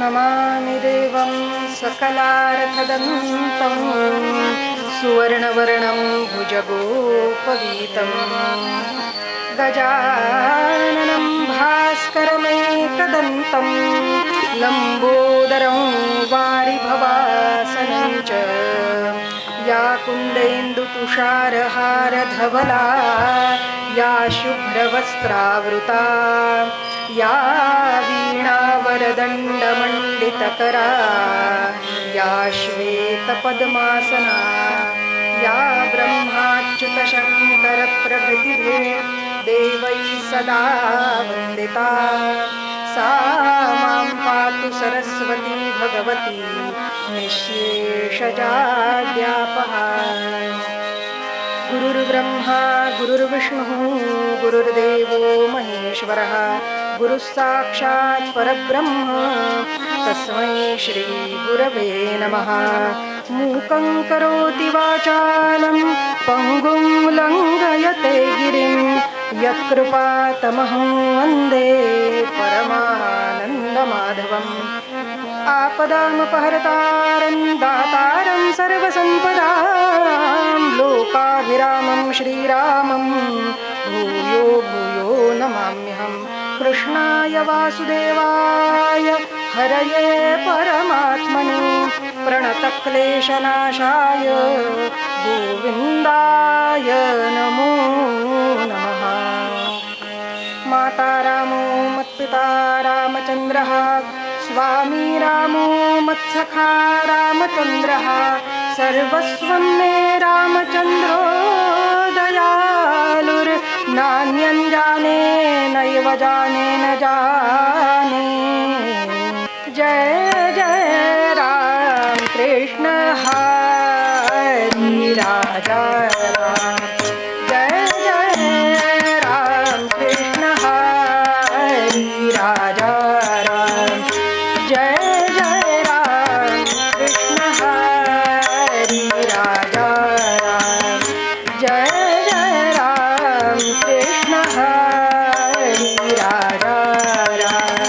नमामि देवं सकलार्थदन्तं सुवर्णवर्णं भुजगोपवीतं गजाननं भास्करमेकदन्तं लम्बोदरं वारिभवासनं च या कुन्देन्दुतुषारहारधवला या शुभ्रवस्त्रावृता या वीणावरदण्डमण्डितकरा या श्वेतपद्मासना या ब्रह्माच्युतशङ्करप्रभृतिभिः देवैः सदा वन्दिता सा मां पातु सरस्वती भगवती निःशेषजाड्यापः। गुरुर्ब्रह्मा गुरुर्विष्णुः गुरुर्देवो महेश्वरः गुरुः साक्षात् परब्रह्म तस्मै श्री गुरवे नमः। मूकं करोति वाचालं पङ्गुं लङ्घयते गिरिं यत्कृपातमहं वन्दे परमानन्दमाधवम्। आपदामपहर्तारं दातारं सर्वसम्पदां लोकाभिरामं श्रीरामं भूयो भूयो नमाम्यहम्। कृष्णाय वासुदेवाय हरये परमात्मने प्रणतक्लेशनाशाय गोविन्दाय नमो नमः। माता रामो मत्पिता रामचन्द्रः स्वामी रामो मत्सखा रामचन्द्रः सर्वस्वं मे रामचन्द्रो दयालुर्नान्यं जाने नैव जाने न जाने। जय जय राम कृष्ण हरि राजा राम। जय जय राम कृष्ण हरि राजा राम। जय जय राम कृष्ण हरि राजा राम। जय जय राम कृष्ण हरि राजा राम।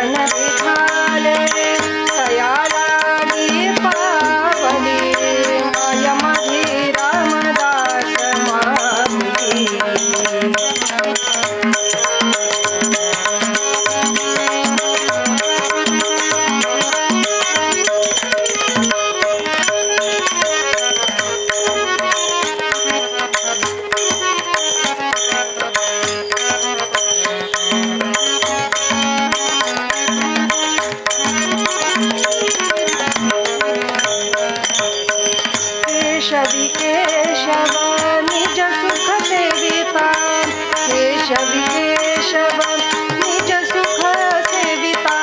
मन विठाले तया लागी पावली माय माझी रामदास माऊली केशवी केशव निज सुख सेविता केशवी केशव निज सुख सेविता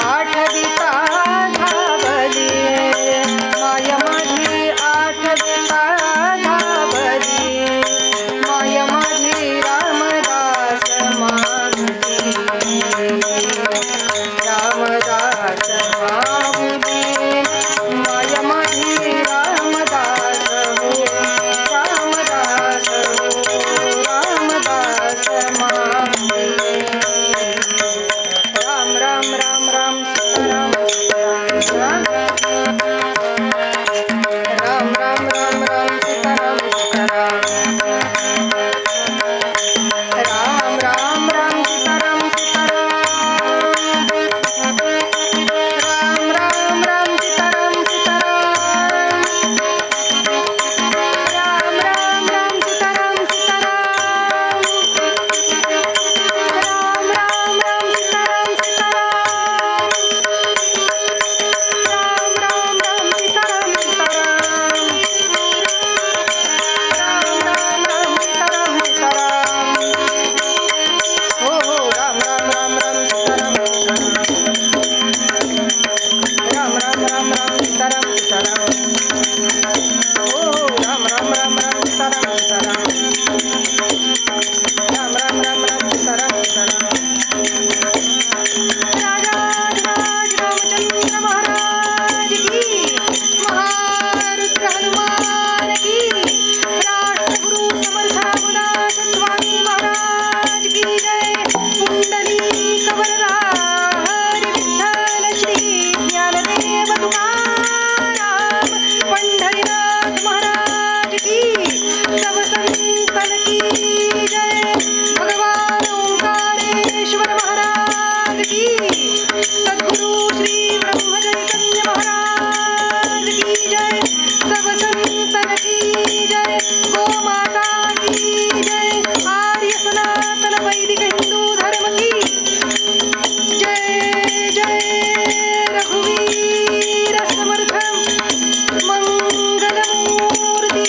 आठविता धावली माय माझी आठविता धावली माय माझी रामदास माऊली रामदास माऊली माय माझी रामदास हो रामदास हो रामदास माऊली राम राम राम राम सीताराम सीताराम राम राम राम राम सीताराम सीताराम राम राम राम सीताराम सीताराम राम राम राम सीताराम सीताराम राम राम राम सीताराम सीताराम राम राम राम सीताराम सीताराम राम राम राम सीताराम सीताराम राम राम राम सीताराम सीताराम हो हो राम राम राम राम सीताराम राम राम राम राम सीताराम सीताराम हो हो राम राम राम राम सीताराम सीताराम राम राम राम राम सीताराम सीताराम राजाधिराज रामचंद्र महाराज की महारुद्र हनुमान की राष्ट्रगुरु समर्थ रघुनाथ स्वामी महाराज की जय कुंडलीक वरदा हरी विठ्ठल श्री ज्ञानदेव तुकाराम पंढरीनाथ महाराज की सब संतन की जय भगवान ओंकारेश्वर महाराज की सद्गुरु श्री ब्रह्म चैतन्य महाराज की जय सब संतन की जय गो माता की जय आर्य सनातन वैदिक हिंदू धर्म की जय जय रघुवीर समर्थ मंगलमूर्ती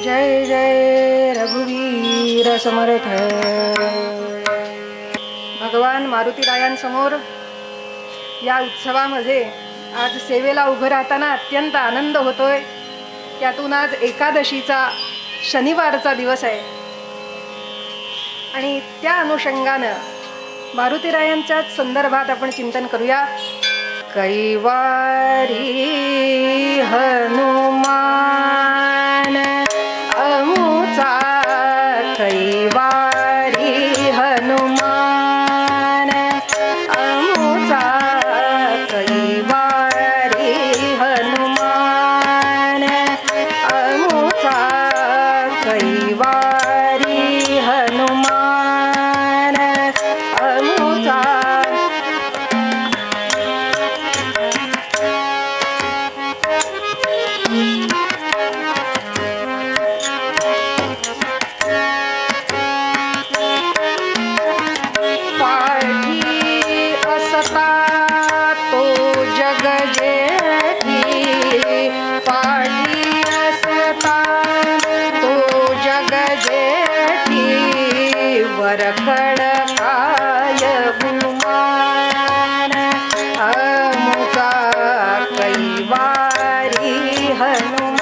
जय जय रघुवीर समर्थ भगवान मारुतीरायांसमोर या उत्सवामध्ये आज सेवेला उभं राहताना अत्यंत आनंद होतोय. त्यातून आज एकादशीचा शनिवारचा दिवस आहे आणि त्या अनुषंगानं मारुतीरायांच्याच संदर्भात आपण चिंतन करूया. कैवारी हनुमान अमुचा कैवारी हनुमान अमुचा कैवारी हनुमान अमुचा कैवारी हनुमान अमुचा वरकड काय गुमान अमुका कैवारी हनुमान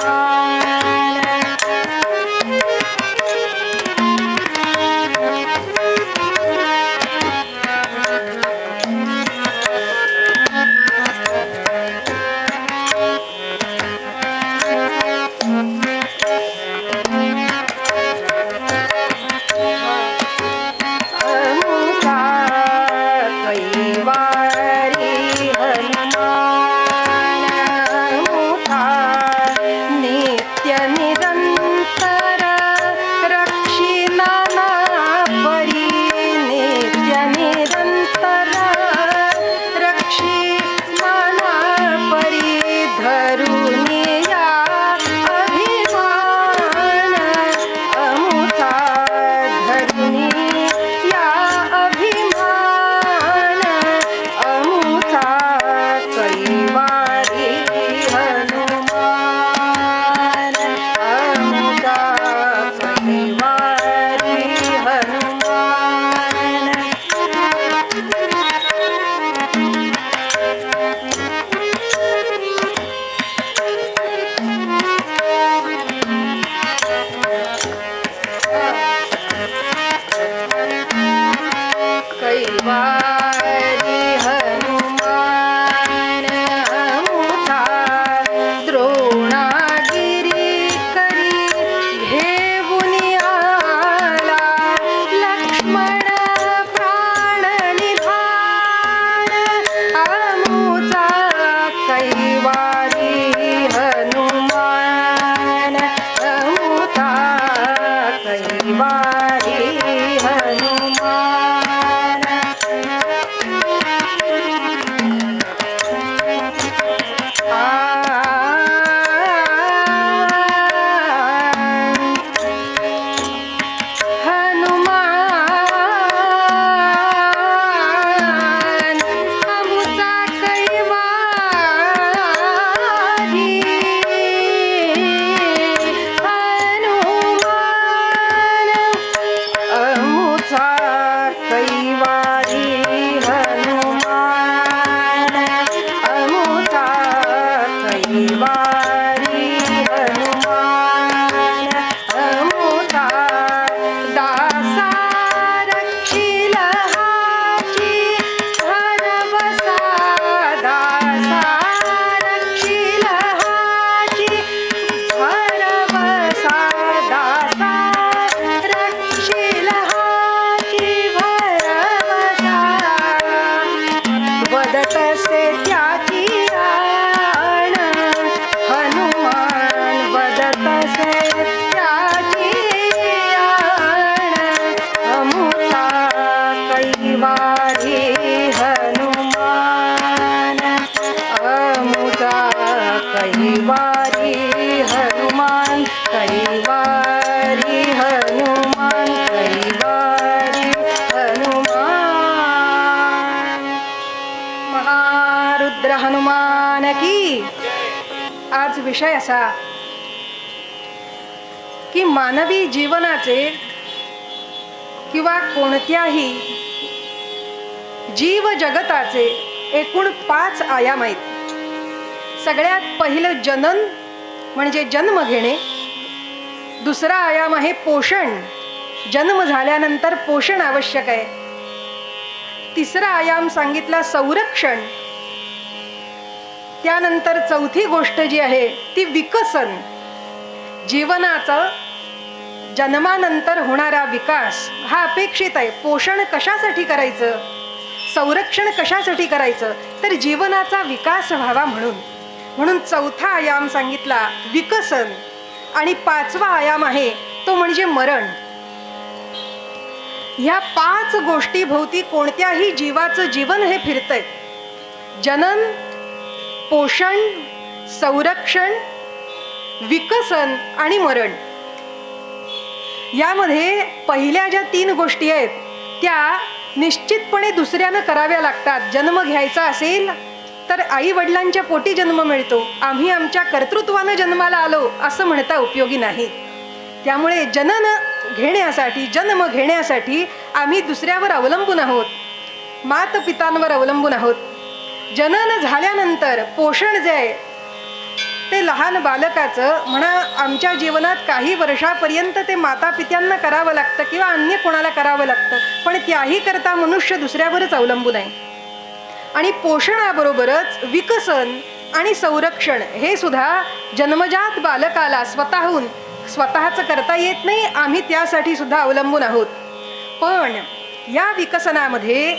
विषय असा की मानवी जीवनाचे किंवा कोणत्याही जीव जगताचे एकूण 5 आयाम आहेत. सगळ्यात पहिलं जनन म्हणजे जन्म घेणे. दुसरा आयाम आहे पोषण, जन्म झाल्यानंतर पोषण आवश्यक आहे. तिसरा आयाम सांगितला संरक्षण. त्यानंतर चौथी गोष्ट जी आहे ती विकसन, जीवनाचा जन्मानंतर होणारा विकास हा अपेक्षित आहे. पोषण कशासाठी करायचं, संरक्षण कशासाठी करायचं, तर जीवनाचा विकास व्हावा म्हणून चौथा आयाम सांगितला विकसन. आणि 5वा आयाम आहे तो म्हणजे मरण. ह्या 5 गोष्टी भोवती कोणत्याही जीवाचं जीवन हे फिरतंय. जनन, पोषण, संरक्षण, विकसन आणि मरण. यामध्ये पहिल्या ज्या 3 गोष्टी आहेत त्या निश्चितपणे दुसऱ्यानं कराव्या लागतात. जन्म घ्यायचा असेल तर आई वडिलांच्या पोटी जन्म मिळतो, आम्ही आमच्या कर्तृत्वानं जन्माला आलो असं म्हणता उपयोगी नाही. त्यामुळे जनन घेण्यासाठी, जन्म घेण्यासाठी आम्ही दुसऱ्यावर अवलंबून आहोत, मातपितांवर अवलंबून आहोत. जनन झाल्यानंतर पोषण जे आहे ते लहान बालकाचं म्हणा आमच्या जीवनात काही वर्षापर्यंत ते मातापित्यांना करावं लागतं किंवा अन्य कोणाला करावं लागतं, पण त्याही करता मनुष्य दुसऱ्यावरच अवलंबून आहे. आणि पोषणाबरोबरच विकसन आणि संरक्षण हे सुद्धा जन्मजात बालकाला स्वतःचं करता येत नाही, आम्ही त्यासाठी सुद्धा अवलंबून आहोत. पण या विकसनामध्ये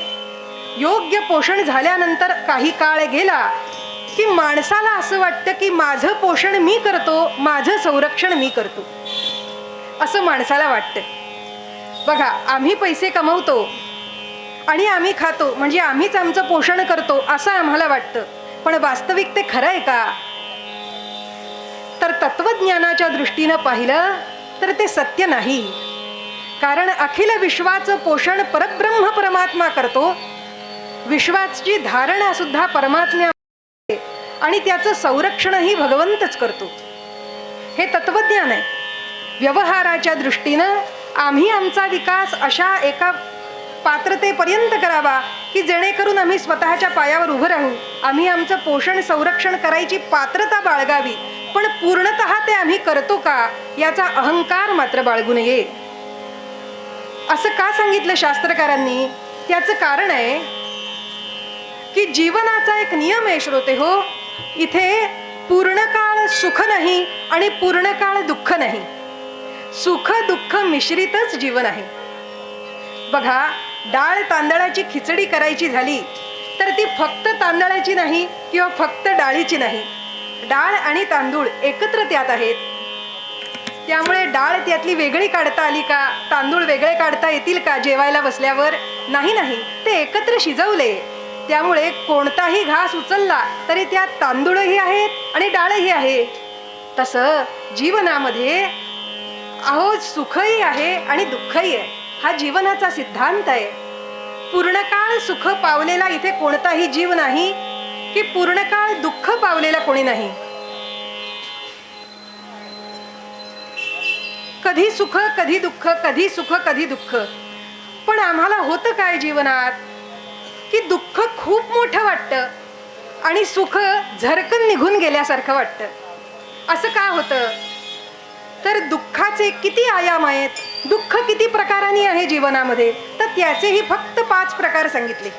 योग्य पोषण झाल्यानंतर काही काळ गेला की माणसाला असं वाटतं की माझं पोषण मी करतो, माझं संरक्षण मी करतो असं माणसाला वाटतं. बघा, आम्ही पैसे कमवतो आणि आम्ही खातो म्हणजे आम्हीच आमचं पोषण करतो असं आम्हाला वाटतं. पण वास्तविक ते खरं आहे का? तर तत्वज्ञानाच्या दृष्टीनं पाहिलं तर ते सत्य नाही. कारण अखिल विश्वाचं पोषण परब्रह्म परमात्मा करतो, विश्वाची धारणा सुद्धा परमात्म्या आणि त्याचं संरक्षणही भगवंतच करतो. हे तत्वज्ञान आहे. व्यवहाराच्या दृष्टीनं आम्ही आमचा विकास अशा एका पात्रतेपर्यंत करावा की जेणेकरून आम्ही स्वतःच्या पायावर उभं राहू, आम्ही आमचं पोषण संरक्षण करायची पात्रता बाळगावी. पण पूर्णतः ते आम्ही करतो का याचा अहंकार मात्र बाळगू नये. असं का सांगितलं शास्त्रकारांनी? त्याचं कारण आहे की जीवनाचा एक नियम आहे श्रोते हो, इथे पूर्णकाळ सुख नाही आणि पूर्णकाळ दुःख नाही, सुख दुःख मिश्रितच जीवन आहे. बघा, डाळ तांदळाची खिचडी करायची झाली तर ती फक्त तांदळाची नाही किंवा फक्त डाळीची नाही, डाळ आणि तांदूळ एकत्र त्यात आहेत. त्यामुळे डाळ त्यातली वेगळी काढता आली का, तांदूळ वेगळे काढता येतील का जेवायला बसल्यावर? नाही, ते एकत्र शिजवले. त्यामुळे कोणताही घास उचलला तरी त्यात तांदूळही आहेत आणि डाळही आहे. तसं जीवनामध्ये अहो सुखही आहे आणि दुःखही आहे, हा जीवनाचा सिद्धांत आहे. पूर्णकाळ सुख पावलेला इथे कोणताही जीव नाही की पूर्णकाळ दुःख पावलेला कोणी नाही. कधी सुख कधी दुःख, कधी सुख कधी दुःख. पण आम्हाला होतं काय जीवनात की दुःख खूप मोठं वाटतं आणि सुख झरकन निघून गेल्यासारखं वाटतं. असं का होतं? तर दुःखाचे किती आयाम आहेत, दुःख किती प्रकारांनी आहे जीवनामध्ये, तर त्याचेही फक्त 5 प्रकार सांगितले.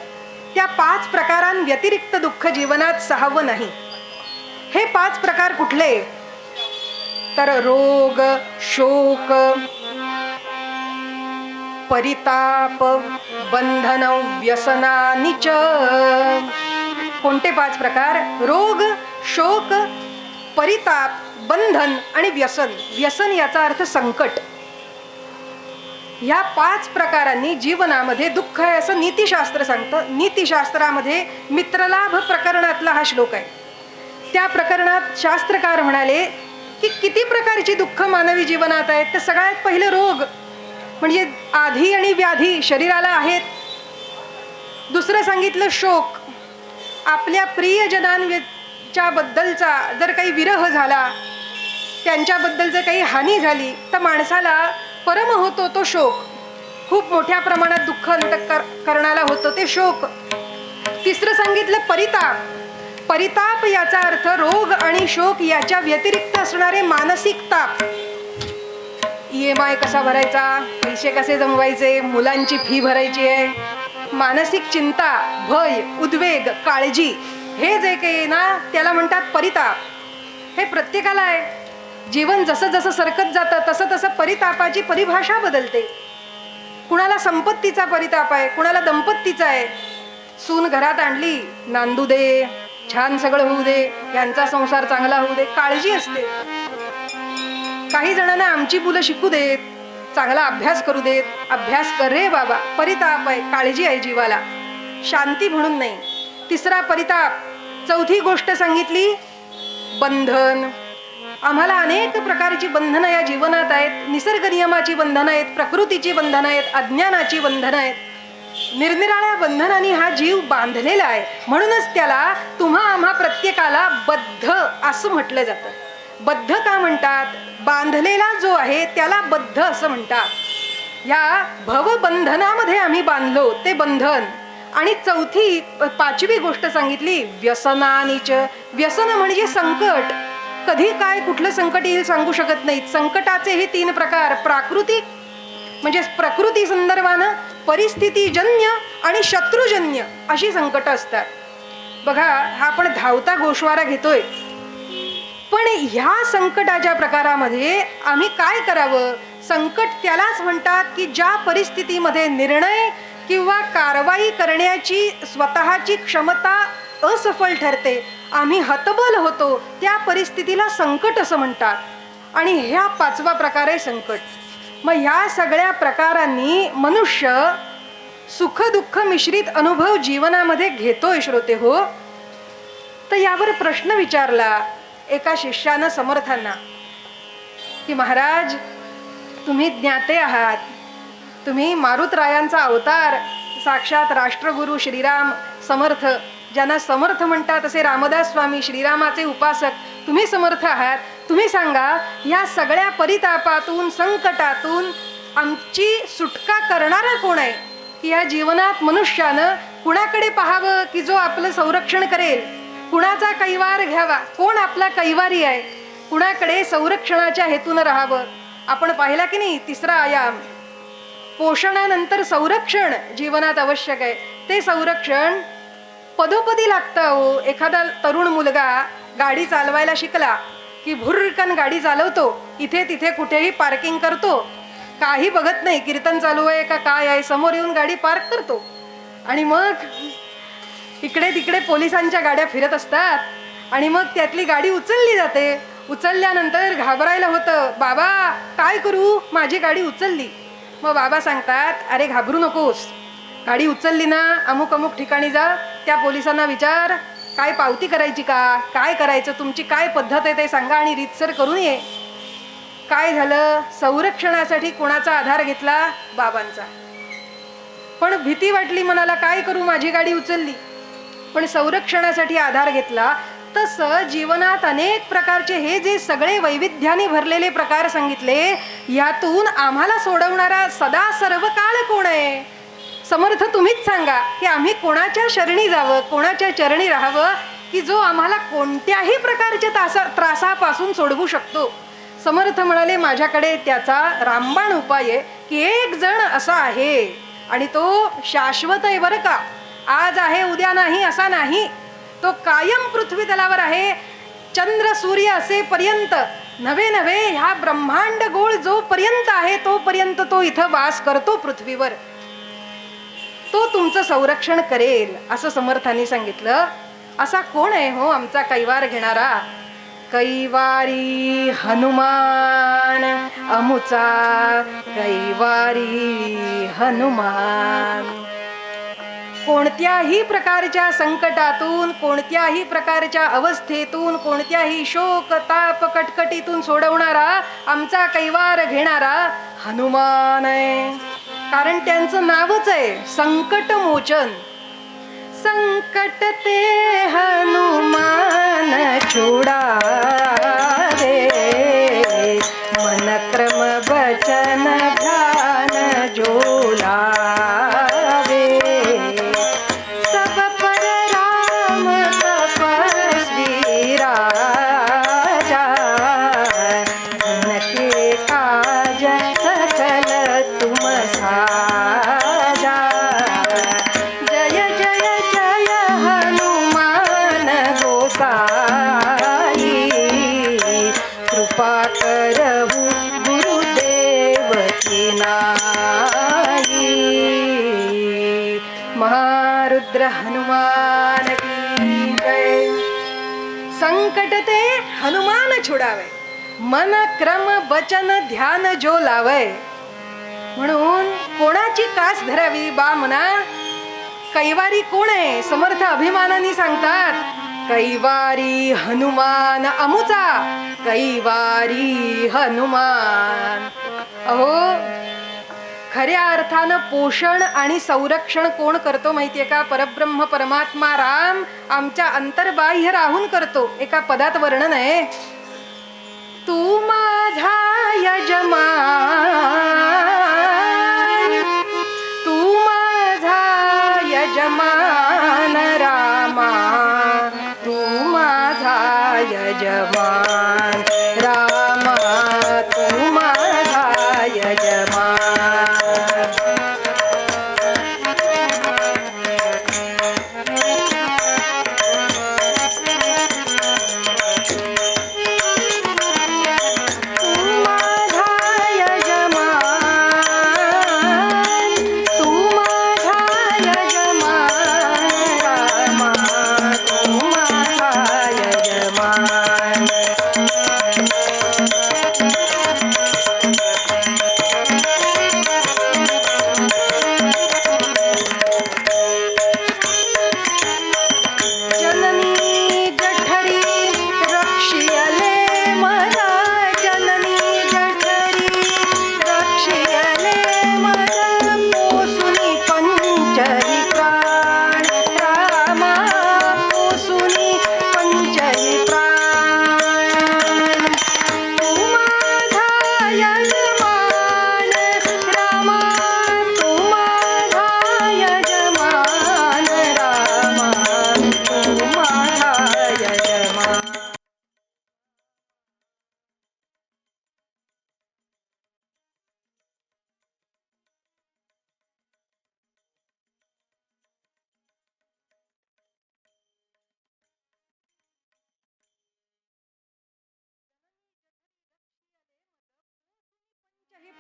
त्या 5 प्रकारांव्यतिरिक्त दुःख जीवनात 6वं नाही. हे 5 प्रकार कुठले? तर रोग, शोक, परिताप, बंधन, व्यसनानिच. कोणते 5 प्रकार? रोग, शोक, परिताप, बंधन आणि व्यसन. व्यसन याचा अर्थ संकट. ह्या 5 प्रकारांनी जीवनामध्ये दुःख आहे असं नीतिशास्त्र सांगतं. नीतिशास्त्रामध्ये मित्रलाभ प्रकरणातला हा श्लोक आहे. त्या प्रकरणात शास्त्रकार म्हणाले की किती प्रकारची दुःख मानवी जीवनात आहेत. तर सगळ्यात पहिलं रोग म्हणजे आधी आणि व्याधी शरीराला आहेत. दुसरं सांगितलं शोक, आपल्या च्या बद्दलचा जर काही विरह झाला, त्यांच्याबद्दल जर काही हानी झाली, तर माणसाला परम होतो तो शोक. खूप मोठ्या प्रमाणात दुःख अंतःकरणाला होतं ते शोक. तिसरं सांगितलं परिताप. परिताप याचा अर्थ रोग आणि शोक याच्या व्यतिरिक्त असणारे मानसिक ताप. EMI कसा भरायचा, पैसे कसे जमवायचे, मुलांची फी भरायची आहे, मानसिक चिंता, भय, उद्वेग, काळजी, हे जे काही ना त्याला म्हणतात परिताप. हे प्रत्येकाला आहे. जीवन जसं जसं सरकत जातं तसं तसं परितापाची परिभाषा बदलते. कुणाला संपत्तीचा परिताप आहे, कुणाला दंपत्तीचा आहे. सून घरात आणली, नांदू दे, छान सगळं होऊ दे, यांचा संसार चांगला होऊ दे, काळजी असते. काही जणांना आमची मुलं शिकू देत, चांगला अभ्यास करू देत, अभ्यास कर रे बाबा, परिताप आहे, काळजी आहे जीवाला, शांती म्हणून नाही. तिसरा परिताप. चौथी गोष्ट सांगितली बंधन. आम्हाला अनेक प्रकारची बंधनं या जीवनात आहेत. निसर्ग नियमाची बंधनं आहेत, प्रकृतीची बंधनं आहेत, अज्ञानाची बंधनं आहेत. निरनिराळ्या बंधनांनी हा जीव बांधलेला आहे. म्हणूनच त्याला तुम्हा आम्हा प्रत्येकाला बद्ध असं म्हटलं जातं. बद्ध का म्हणतात? बांधलेला जो आहे त्याला बद्ध असं म्हणतात. या भवबंधनामध्ये आम्ही बांधलो ते बंधन. आणि चौथी 5वी गोष्ट सांगितली व्यसनानीच. व्यसन म्हणजे संकट. कधी काय कुठलं संकट येईल सांगू शकत नाहीत. संकटाचे हे 3 प्रकार. प्राकृतिक म्हणजे प्रकृती संदर्भानं, परिस्थितीजन्य आणि शत्रुजन्य अशी संकट असतात. बघा, हा आपण धावता गोषवारा घेतोय, पण ह्या संकटाच्या प्रकारामध्ये आम्ही काय करावं? संकट त्यालाच म्हणतात की ज्या परिस्थितीमध्ये निर्णय किंवा कारवाई करण्याची स्वतःची क्षमता असफल ठरते, आम्ही हतबल होतो, त्या परिस्थितीला संकट असं म्हणतात. आणि ह्या 5वा प्रकार आहे संकट. मग ह्या सगळ्या प्रकारांनी मनुष्य सुख दुःख मिश्रित अनुभव जीवनामध्ये घेतोय श्रोते हो. तर यावर प्रश्न विचारला एका शिष्यानं समर्थांना की महाराज, तुम्ही ज्ञाते आहात, तुम्ही मारुतरायांचा अवतार, साक्षात राष्ट्रगुरु श्रीराम समर्थ, ज्यांना समर्थ म्हणतात असे रामदास स्वामी श्रीरामाचे उपासक, तुम्ही समर्थ आहात. तुम्ही सांगा, या सगळ्या परितापातून संकटातून आमची सुटका करणारा कोण आहे? की या जीवनात मनुष्यानं कुणाकडे पाहावं की जो आपलं संरक्षण करेल? कुणाचा कैवार घ्यावा? कोण आपला कैवारी आहे? कुणाकडे संरक्षणाच्या हेतून राहावं? आपण पाहिला की नाही 3रा आयाम, पोषणानंतर संरक्षण जीवनात आवश्यक आहे. ते संरक्षण पदोपदी लागतं हो. एखादा तरुण मुलगा गाडी चालवायला शिकला की भुर्रकन गाडी चालवतो, इथे तिथे कुठेही पार्किंग करतो, काही बघत नाही कीर्तन चालू आहे का काय आहे, समोर येऊन गाडी पार्क करतो. आणि मग इकडे तिकडे पोलिसांच्या गाड्या फिरत असतात आणि मग त्यातली गाडी उचलली जाते. उचलल्यानंतर घाबरायला होतं, बाबा काय करू, माझी गाडी उचलली. मग बाबा सांगतात, अरे घाबरू नकोस, गाडी उचलली ना, अमुक अमुक ठिकाणी जा, त्या पोलिसांना विचार काय पावती करायची का, काय करायचं, तुमची काय पद्धत आहे ते सांगा आणि रीतसर करून ये. काय झालं? संरक्षणासाठी कोणाचा आधार घेतला? बाबांचा. पण भीती वाटली मनाला, काय करू, माझी गाडी उचलली, पण संरक्षणासाठी आधार घेतला. तसं जीवनात अनेक प्रकारचे हे जे सगळे वैविध्याने भरलेले प्रकार सांगितले, यातून आम्हाला सोडवणारा सदा सर्व काळ कोण आहे? समर्थ तुम्हीच सांगा की आम्ही कोणाच्या शरणी जावं, कोणाच्या चरणी राहावं की जो आम्हाला कोणत्याही प्रकारच्या त्रासापासून सोडवू शकतो. समर्थ म्हणाले, माझ्याकडे त्याचा रामबाण उपाय आहे की एक जण असा आहे आणि तो शाश्वत आहे बरं का. आज आहे उद्या नाही असा नाही, तो कायम पृथ्वी तलावर आहे. चंद्र सूर्य असेपर्यंत नव्हे नव्हे ह्या ब्रह्मांड गोळ जोपर्यंत आहे तोपर्यंत तो इथं वास करतो पृथ्वीवर. तो तुमचं संरक्षण करेल असं समर्थांनी सांगितलं. असा कोण आहे हो आमचा कैवार घेणारा? कैवारी हनुमान अमुचा, कैवारी हनुमान. कोणत्याही प्रकारच्या संकटातून, कोणत्याही प्रकारच्या अवस्थेतून, कोणत्याही शोक ताप कटकटीतून सोडवणारा, आमचा कैवार घेणारा हनुमान आहे. कारण त्यांचं नावच आहे संकट मोचन. संकट ते हनुमान छुड़ावे, मन क्रम वचन ध्यान जो लावे, सब पर राम तपस्वी राजा, उनके काज सकल तुम साजा, जय जय जय हनुमान गोसाई, कृपा करहु गुरुदेव की नाई, महारुद्र हनुमान की जय। संकट ते हनुमान छुडावे, मन क्रम वचन ध्यान जो लावे, म्हणून कोणाची कास धरावी बा मना? कैवारी कोण आहे? समर्थ अभिमानाने सांगतात, कैवारी हनुमान अमुचा, कैवारी हनुमान. अहो, खऱ्या अर्थानं पोषण आणि संरक्षण कोण करतो माहितीये का? परब्रह्म परमात्मा राम आमच्या अंतर्बाह्य राहून करतो. एका पदात वर्णन आहे, तू माझा यजमान, तू माझा यजमान रामा, तू माझा यजमान रामा, तू माझा यजमान.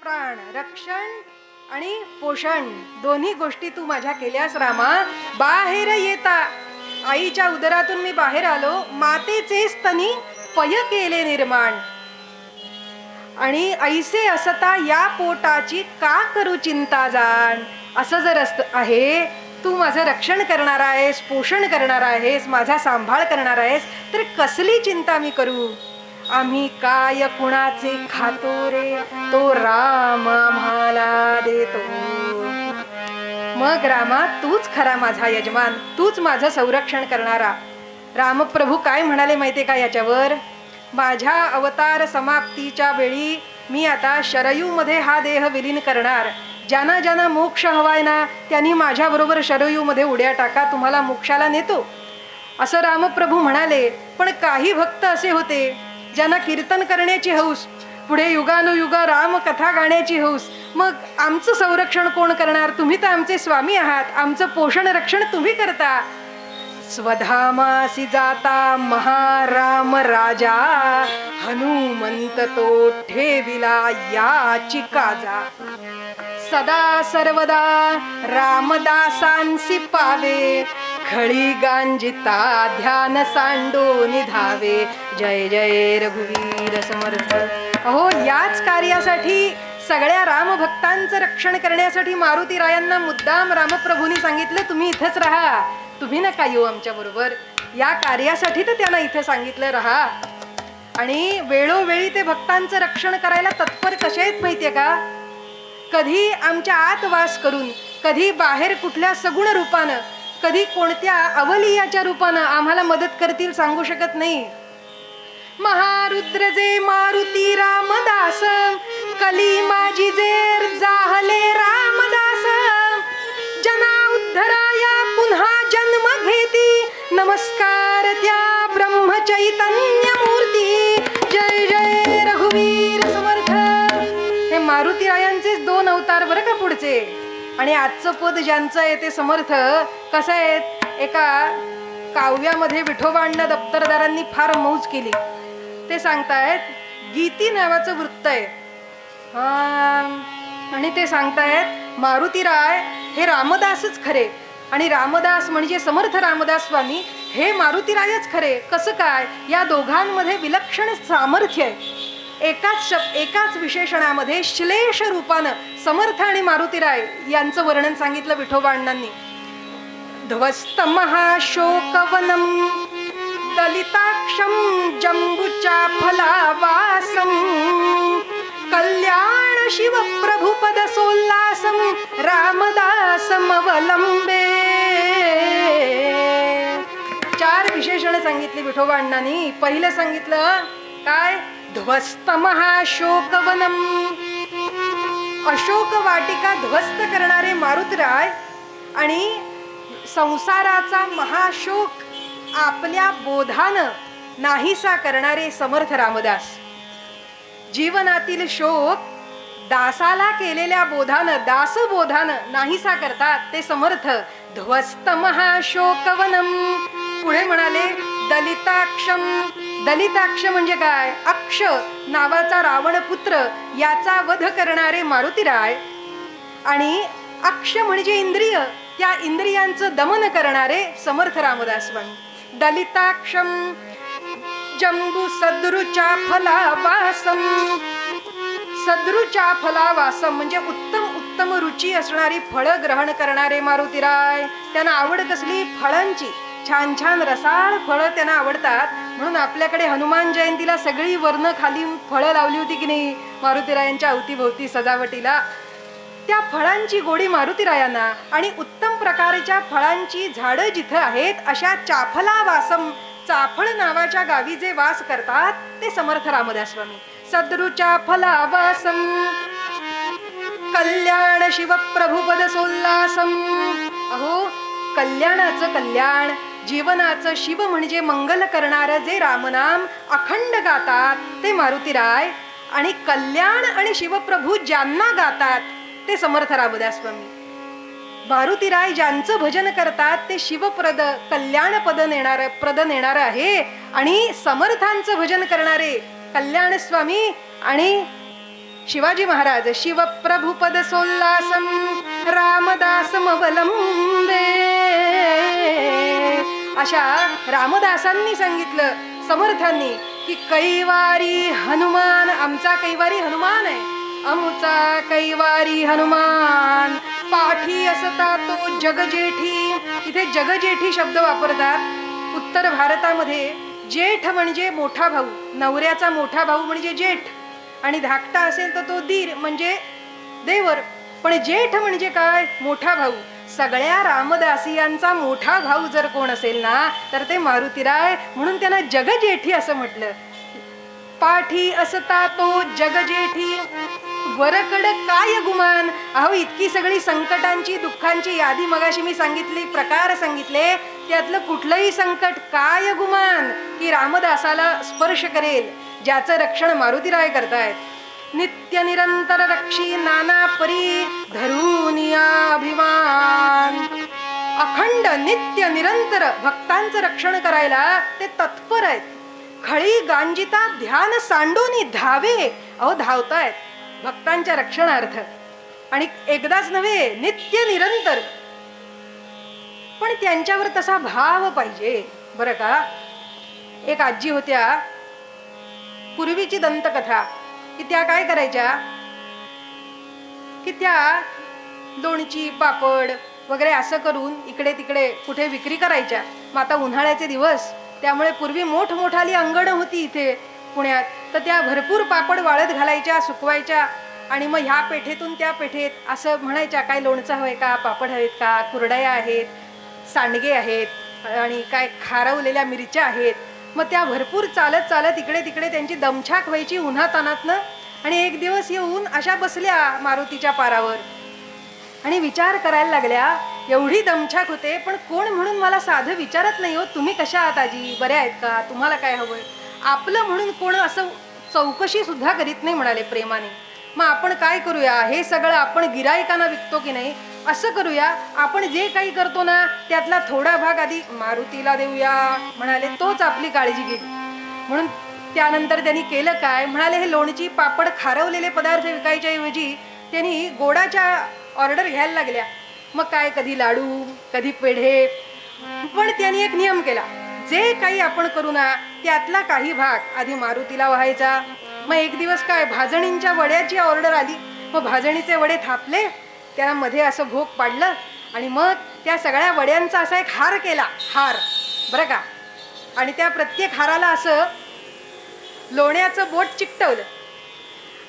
प्राण रक्षण आणि पोषण दोन्ही गोष्टी तू माझ्या केल्यास रामा. बाहेर येता आईच्या उदरातून मी बाहेर आलो, मातेचे स्तनी पय केले निर्माण, आणि ऐसे असता या पोटाची का करू चिंता जाण. असं जर आहे, तू माझं रक्षण करणार आहेस, पोषण करणार आहेस, माझा सांभाळ करणार आहेस, तर कसली चिंता मी करू. आम्ही काय कुणाचे खातो रे, तो राम आम्हाला देतो. मग रामा, तूच खरा माझा यजमान, तूच माझं संरक्षण करणारा. रामप्रभू काय म्हणाले माहितीये का याच्यावर? माझ्या अवतार समाप्तीच्या वेळी मी आता शरयूमध्ये हा देह विलीन करणार. ज्यांना ज्यांना मोक्ष हवाय ना, त्यांनी माझ्याबरोबर शरयूमध्ये उड्या टाका, तुम्हाला मोक्षाला नेतो, असं रामप्रभू म्हणाले. पण काही भक्त असे होते ज्यांना कीर्तन करण्याची हौस, पुढे युगानुयुग राम कथा गाण्याची हौस. मग आमचं संरक्षण कोण करणार? तुम्ही तर आमचे स्वामी आहात, आमचं पोषण रक्षण तुम्ही करता. स्वधामासी जाता महाराम राजा, हनुमंत तो ठेविला याची काजा. सदा सर्वदा रामदासांसी पावे, खळी गांजिता ध्यान सांडो निधावे. जय जय रघुवीर समर्थ. अहो, याच कार्यासाठी, सगळ्या रामभक्तांचं रक्षण करण्यासाठी मारुतीरायांना मुद्दाम रामप्रभूंनी सांगितलं, तुम्ही इथंच राहा, तुम्ही नका येऊ आमच्या बरोबर. या कार्यासाठी तर त्यांना इथे सांगितलं राहा. आणि वेळोवेळी ते भक्तांचं रक्षण करायला तत्पर कसे आहेत माहितीये का? कधी आमच्या आत वास करून, कधी बाहेर कुठल्या सगुण रूपानं, कधी कोणत्या अवलियाच्या रूपानं आम्हाला मदत करतील सांगू शकत नाही. महारुद्र जे मारुती रामदास, कली माझी जेर जाहले रामदास, जना उद्धराया पुन्हा जन्म घेती, नमस्कार त्या ब्रह्म चैतन्य मूर्ती, जय जय रघुवीर समर्थ. हे मारुती रायांचेच 2 अवतार बरं का पुढचे. आणि आजचं पद ज्यांचं आहे ते समर्थ कसं आहे, एका काव्यामध्ये विठोबांना दप्तरदारांनी फार मौज केली. ते सांगतायत गीती नावाचं वृत्त आहे आणि ते सांगतायत मारुतीराय हे रामदासच खरे आणि रामदास म्हणजे समर्थ रामदास स्वामी हे मारुतीरायच खरे. कसं काय, या दोघांमध्ये विलक्षण सामर्थ्य आहे. एकाच विशेषणामध्ये श्लेष रूपानं समर्थ आणि मारुतीराय यांचं वर्णन सांगितलं विठोबांनी. ध्वस्त महाशोकवनम दलिताक्षम जंबूच्या फलावासम, कल्याण शिव प्रभुपद सोल्लासम, रामदासम अवलंबे. 4 विशेषण सांगितली विठोबांनी. पहिलं सांगितलं काय, ध्वस्त महाशोकवनम, अशोक वाटिका ध्वस्त करणारे मारुतीराय आणि संसाराचा महाशोक आपल्या बोधानं नाहीसा करणारे समर्थ रामदास. जीवनातील शोक दासाला केलेल्या बोधानं, दासबोधानं नाहीसा करतात ते समर्थ. ध्वस्त महाशोकवनम. पुढे म्हणाले दलिताक्षम. दलिताक्ष म्हणजे काय, अक्ष नावाचा रावण पुत्र याचा वध करणारे मारुतीराय आणि अक्ष म्हणजे इंद्रिय, त्या इंद्रियांचं दमन करणारे समर्थ रामदास स्वामी. दलिताक्षम जंबू सद्रुच्या फलावासम. सद्रुच्या फलावासम म्हणजे उत्तम रुची असणारी फळं ग्रहण करणारे मारुतीराय. त्यांना आवड कसली, फळांची. छान छान रसाळ फळं त्यांना आवडतात. म्हणून आपल्याकडे हनुमान जयंतीला सगळी वर्ण खाली फळं लावली होती की नाही मारुतीरायांच्या अवतीभोवती सजावटीला. त्या फळांची गोडी मारुतीरायांना आणि उत्तम प्रकारच्या फळांची झाडं जिथं आहेत अशा चाफलावासम, चाफळ नावाच्या गावी जे वास करतात ते समर्थ रामदास स्वामी. सद्रुच्या फलावासम, कल्याण शिव प्रभुपद सोल्लासम. अहो कल्याणाचं कल्याण, जीवनाचं शिव म्हणजे मंगल करणारं जे रामनाम अखंड गातात ते मारुतीराय आणि कल्याण आणि शिवप्रभू ज्यांना गातात ते समर्थ रामदास स्वामी. मारुतीराय ज्यांचं भजन करतात ते शिवप्रद कल्याण प्रद नेणार आहे आणि समर्थांचं भजन करणारे कल्याण स्वामी आणि शिवाजी महाराज. शिवप्रभुपद सोल्लासम रामदासम अवलंबे. अशा रामदासांनी सांगितलं समर्थांनी की कैवारी हनुमान, आमचा कैवारी हनुमान आहे, अमुचा कैवारी हनुमान, पाठी असता तो जगजेठी. इथे जगजेठी शब्द वापरतात. उत्तर भारतामध्ये जेठ म्हणजे मोठा भाऊ, नवऱ्याचा मोठा भाऊ म्हणजे जेठ आणि धाकटा असेल तर तो दीर म्हणजे देवर. पण जेठ म्हणजे काय, मोठा भाऊ. सगळ्या रामदासियांचा मोठा भाऊ जर कोण असेल ना तर ते मारुतीराय, म्हणून त्यांना जगजेठी असं म्हटलं. पाठी असता तो जगजेठी, वरकड काय गुमान. अहो इतकी सगळी संकटांची दुःखांची यादी मगाशी मी सांगितली, प्रकार सांगितले, त्यातलं कुठलंही संकट काय गुमान की रामदासाला स्पर्श करेल, ज्याचं रक्षण मारुतीराय करतायत. नित्य निरंतर रक्षी नाना परी धरुनिया अभिमान. अखंड नित्य निरंतर भक्तांचं रक्षण करायला ते तत्पर आहेत. खळी गांजिता ध्यान सांडोनी धावे. अहो धावतायत भक्तांच्या रक्षणार्थ आणि एकदाच नव्हे, नित्य निरंतर. पण त्यांच्यावर तसा भाव पाहिजे बरं का. एक आजी होत्या, पूर्वीची दंतकथा, की त्या काय करायच्या की त्या लोणची पापड वगैरे असं करून इकडे तिकडे कुठे विक्री करायच्या. मग आता उन्हाळ्याचे दिवस त्यामुळे पूर्वी मोठमोठाली अंगणं होती इथे पुण्यात, तर त्या भरपूर पापड वाळत घालायच्या, सुकवायच्या आणि मग ह्या पेठेतून त्या पेठेत असं म्हणायच्या, काय लोणचं हवंय का, पापड हवेत का, कुरडया आहेत, सांडगे आहेत आणि काय खारवलेल्या मिरच्या आहेत. मग त्या भरपूर चालत चालत इकडे तिकडे त्यांची दमछाक व्हायची उन्हातानातनं. आणि एक दिवस येऊन अशा बसल्या मारुतीच्या पारावर आणि विचार करायला लागल्या. एवढी दमछाक होते पण कोण म्हणून मला साधं विचारत नाही हो, तुम्ही कशा आहात आजी, बऱ्या आहेत का, तुम्हाला काय हवंय. आपलं म्हणून कोण असं चौकशी सुद्धा करीत नाही म्हणाले प्रेमाने. मग आपण काय करूया, हे सगळं आपण गिरायकांना विकतो की नाही, असं करूया आपण जे काही करतो ना त्यातला थोडा भाग आधी मारुतीला देऊया म्हणाले, तोच आपली काळजी घेईल. म्हणून त्यानंतर त्यांनी केलं काय, म्हणाले हे लोणची पापड खारवलेले पदार्थ विकायच्या ऐवजी त्यांनी गोडाच्या ऑर्डर घ्यायला लागल्या. मग काय कधी लाडू कधी पेढे. पण त्यांनी एक नियम केला, जे काही आपण करू ना त्यातला काही भाग आधी मारुतीला व्हायचा. मग एक दिवस काय भाजणींच्या वड्याची ऑर्डर आली. मग भाजणीचे वडे थापले, त्याला मध्ये असं भोग पाडलं आणि मग त्या सगळ्या वड्यांचा असा एक हार केला, हार बरं का. आणि त्या प्रत्येक हाराला असं लोण्याचं बोट चिकटवलं.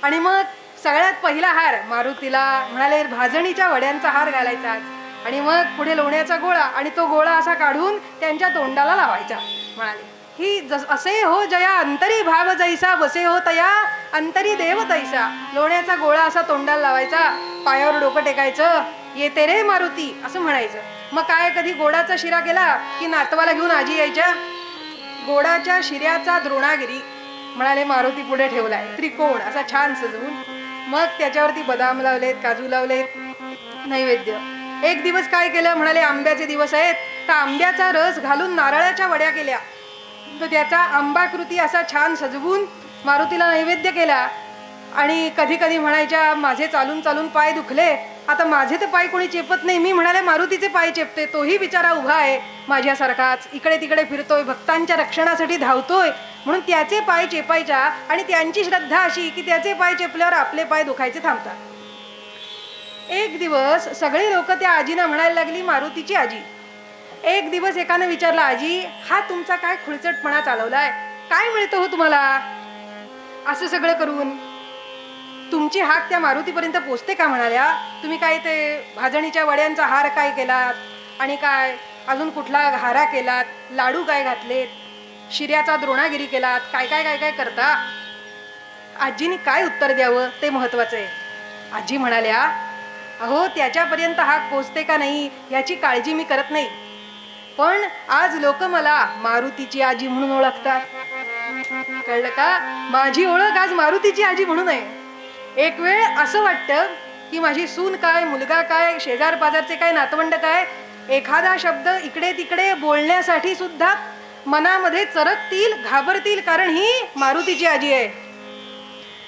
आणि मग सगळ्यात पहिला हार मारुतीला म्हणाले भाजणीच्या वड्यांचा हार घालायचा. आणि मग पुढे लोण्याचा गोळा आणि तो गोळा असा काढून त्यांच्या तोंडाला लावायचा. म्हणाले ही असे हो जया अंतरी भाव जैसा, बसे हो तया अंतरी देव तैसा. लोण्याचा गोळा असा तोंडाला लावायचा, पायावर डोकं टेकायचं, येते रे मारुती असं म्हणायचं. मग काय कधी गोडाचा शिरा केला की नातवाला घेऊन आजी यायच्या. गोडाच्या शिऱ्याचा द्रोणागिरी म्हणाले मारुती पुढे ठेवलाय त्रिकोण असा छान सजवून. मग त्याच्यावरती बदाम लावलेत, काजू लावलेत, नैवेद्य. एक दिवस काय केलं म्हणाले आंब्याचे दिवस आहेत तर आंब्याचा रस घालून नारळाच्या वड्या केल्या. तर त्याचा आंबाकृती असा छान सजवून मारुतीला नैवेद्य केला. आणि कधी कधी म्हणायच्या माझे चालून चालून पाय दुखले, आता माझे तर पाय कोणी चेपत नाही, मी म्हणाले मारुतीचे पाय चेपते. तोही बिचारा उभा आहे माझ्यासारखाच, इकडे तिकडे फिरतोय, भक्तांच्या रक्षणासाठी धावतोय, म्हणून त्याचे पाय चेपायच्या. आणि त्यांची श्रद्धा अशी की त्याचे पाय चेपल्यावर आपले पाय दुखायचे थांबतात. एक दिवस सगळे लोक त्या आजीना म्हणायला लागली मारुतीची आजी. एक दिवस एकाने विचारला, आजी हा तुमचा काय खुळचटपणा चालवलाय, काय मिळतं हो तुम्हाला असं सगळं करून, तुमची हाक त्या मारुतीपर्यंत पोचते का. म्हणाल्या तुम्ही काय ते भाजणीच्या वड्यांचा हार काय केलात आणि काय अजून कुठला हारा केलात, लाडू काय घातलेत, शिऱ्याचा द्रोणागिरी केलात, काय काय काय काय करता. आजीने काय उत्तर द्यावं ते महत्वाचं आहे. आजी म्हणाल्या अहो त्याच्यापर्यंत हाक पोचते का नाही याची काळजी मी करत नाही, पण आज लोक मला मारुतीची आजी म्हणून ओळखतात. कळलं का, माझी ओळख आज मारुतीची आजी म्हणून आहे. एक वेळ असं वाटतं की माझी सून काय, मुलगा काय, शेजार पाजारचे काय, नातवंड काय, एखादा शब्द इकडे तिकडे बोलण्यासाठी सुद्धा मनामध्ये चरकतील, घाबरतील, कारण ही मारुतीची आजी आहे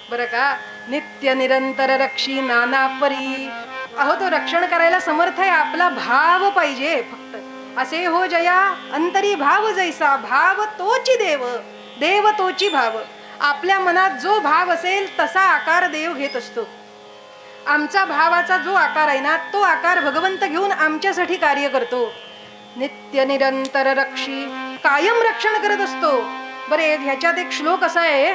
बरं का. नित्य निरंतर रक्षी नाना परी. अहो तो रक्षण करायला समर्थ आहे, आपला भाव पाहिजे फक्त. असे हो जया अंतरी भाव जैसा, भाव तोची देव, देव तोची भाव. आपल्या मनात जो भाव असेल तसा आकार देव घेत असतो. आमचा भावाचा जो आकार आहे ना तो आकार भगवंत घेऊन आमच्यासाठी कार्य करतो. नित्य निरंतर रक्षी, कायम रक्षण करत असतो. बरे ह्याच्यात एक श्लोक असा आहे,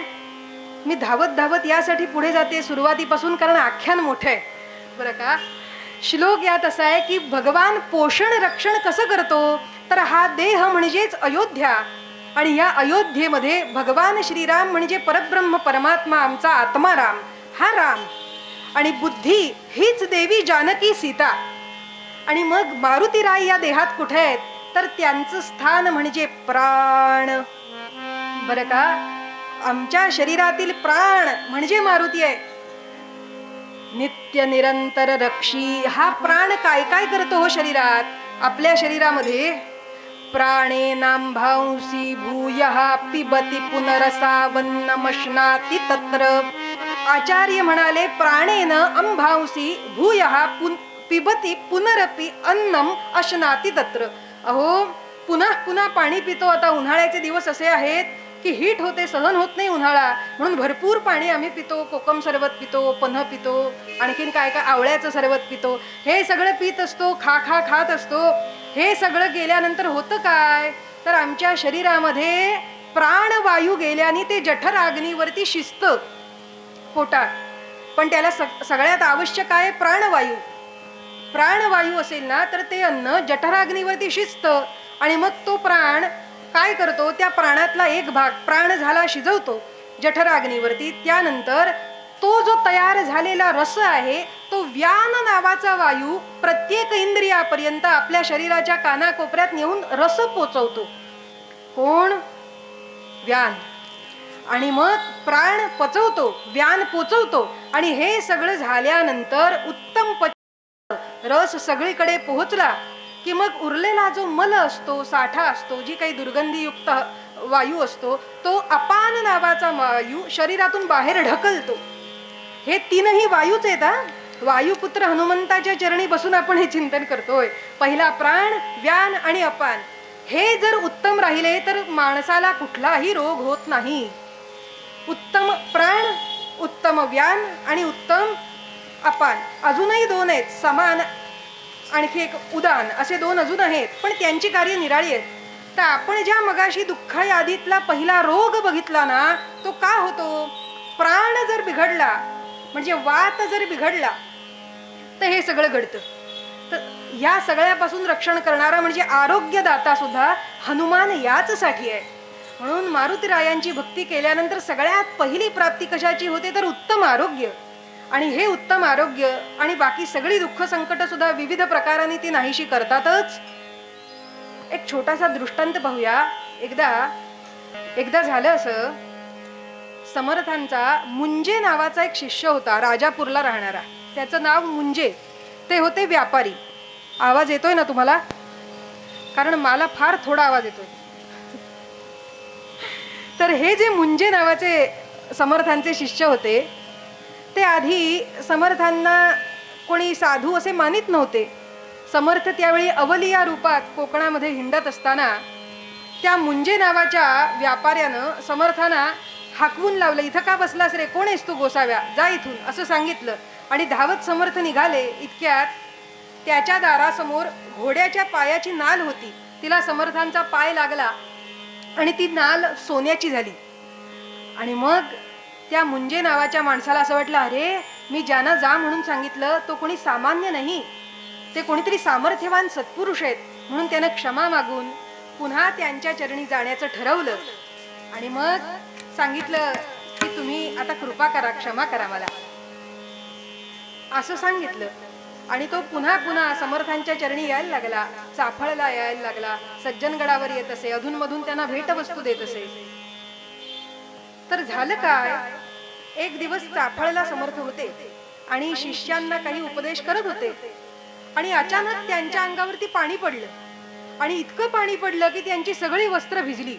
मी धावत धावत यासाठी पुढे जाते सुरुवातीपासून कारण आख्यान मोठं आहे बरं का. श्लोक यात असा आहे की भगवान पोषण रक्षण कसं करतो, तर हा देह म्हणजेच अयोध्या आणि या अयोध्येमध्ये भगवान श्रीराम म्हणजे परब्रह्म परमात्मा आमचा आत्मा राम, हा राम. आणि बुद्धी हीच देवी जानकी सीता. आणि मग मारुतीराय या देहात कुठे आहेत, तर त्यांचं स्थान म्हणजे प्राण बरं का. आमच्या शरीरातील प्राण म्हणजे मारुती आहे. नित्य निरंतर रक्षी, हा प्राण काय काय करतो हो शरीरात. आपल्या शरीरामध्ये प्राणेनांभांसी भूयः पिबती पुनरसावन्नमश्नाति तत्र. आचार्य म्हणाले प्राणेन अंभांसी भूयः पिबती पुनरपि अन्नम अश्नाति तत्र. अहो पुन्हा पुन्हा पाणी पितो. आता उन्हाळ्याचे दिवस असे आहेत की हीट होते, सहन होत नाही उन्हाळा, म्हणून भरपूर पाणी आम्ही पितो. कोकम सरबत पितो, पन्ह पितो, आणखीन काय काय आवळ्याचं सरबत पितो. हे सगळं पित असतो, खात असतो. हे सगळं गेल्यानंतर होतं काय, तर आमच्या शरीरामध्ये प्राणवायू गेल्याने ते जठर अग्नीवरती शिजतं पोटात. पण त्याला सगळ्यात आवश्यक आहे प्राणवायू. प्राणवायू असेल ना तर ते अन्न जठराग्नीवरती शिजतं आणि मग तो प्राण काय करतो, त्या प्राणातला एक भाग प्राण झाला शिजवतो जठराग्नीवरती. त्यानंतर तो जो तयार झालेला रस आहे तो व्यान नावाचा वायू प्रत्येक इंद्रियापर्यंत आपल्या शरीराच्या कानाकोपऱ्यात नेऊन रस पोचवतो. कोण? व्यान. आणि मग प्राण पचवतो, व्यान पोचवतो. आणि हे सगळं झाल्यानंतर उत्तम रस सगळीकडे पोहोचला की मग उरलेला जो मल असतो, साठा असतो, जी काही दुर्गंधीयुक्त वायू असतो, तो अपान नावाचा वायू शरीरातून बाहेर ढकलतो. हे तीनही वायूच आहेत. वायुपुत्र हनुमंताच्या चरणी बसून आपण हे चिंतन करतोय. पहिला प्राण, व्यान आणि अपान हे जर उत्तम राहिले तर माणसाला कुठलाही रोग होत नाही. उत्तम प्राण, उत्तम व्यान आणि उत्तम अपान. अजूनही दोन आहेत, समान आणखी एक उदान, असे दोन अजून आहेत, पण त्यांची कार्य निराळी आहेत. तर आपण ज्या मगाशी दुःख यादीतला पहिला रोग बघितला ना, तो का होतो? प्राण जर बिघडला म्हणजे वात जर बिघडला तर हे सगळं घडतं. तर या सगळ्यापासून रक्षण करणारा म्हणजे आरोग्यदाता सुद्धा हनुमान याच साठी आहे. म्हणून मारुतीरायांची भक्ती केल्यानंतर सगळ्यात पहिली प्राप्ती कशाची होते तर उत्तम आरोग्य. आणि हे उत्तम आरोग्य आणि बाकी सगळी दुःख संकट सुद्धा विविध प्रकारांनी ती नाहीशी करतातच. एक छोटासा दृष्टांत पाहूया. एकदा झालं असं, समर्थांचा मुंजे नावाचा एक शिष्य होता, राजापूरला राहणारा. त्याचं नाव मुंजे. ते होते व्यापारी. आवाज येतोय ना तुम्हाला? कारण मला फार थोडा आवाज येतोय. तर हे जे मुंजे नावाचे समर्थांचे शिष्य होते, ते आधी समर्थांना कोणी साधू असे मानित नव्हते. समर्थ त्यावेळी अवली या रूपात कोकणामध्ये हिंडत असताना त्या मुंजे नावाच्या व्यापाऱ्यानं समर्थांना हाकवून लावलं. इथं का बसलास रे? कोण आहेस तू गोसाव्या? जा इथून, असं सांगितलं. आणि धावत समर्थ निघाले. इतक्यात त्याच्या दारासमोर घोड्याच्या पायाची नाल होती. तिला समर्थांचा पाय लागला आणि ती नाल सोन्याची झाली. आणि मग त्या मुंजे नावाच्या माणसाला असं वाटलं, अरे मी ज्यांना जा म्हणून सांगितलं तो कोणी सामान्य नाही, ते कोणीतरी सामर्थ्यवान सत्पुरुष आहेत. म्हणून त्यानं क्षमा मागून पुन्हा त्यांच्या चरणी जाण्याचं ठरवलं. आणि मग सांगितलं की तुम्ही आता कृपा करा, क्षमा करा मला, असं सांगितलं. आणि तो पुन्हा पुन्हा समर्थांच्या चरणी यायला लागला, चाफळला यायला लागला, सज्जनगडावर येत असे, अधूनमधून त्यांना भेटवस्तू देत असे. तर झालं काय, एक दिवस चाफळला समर्थ होते आणि शिष्यांना काही उपदेश करत होते. आणि अचानक त्यांच्या अंगावरती पाणी पडलं. आणि इतकं पाणी पडलं की त्यांची सगळी वस्त्र भिजली.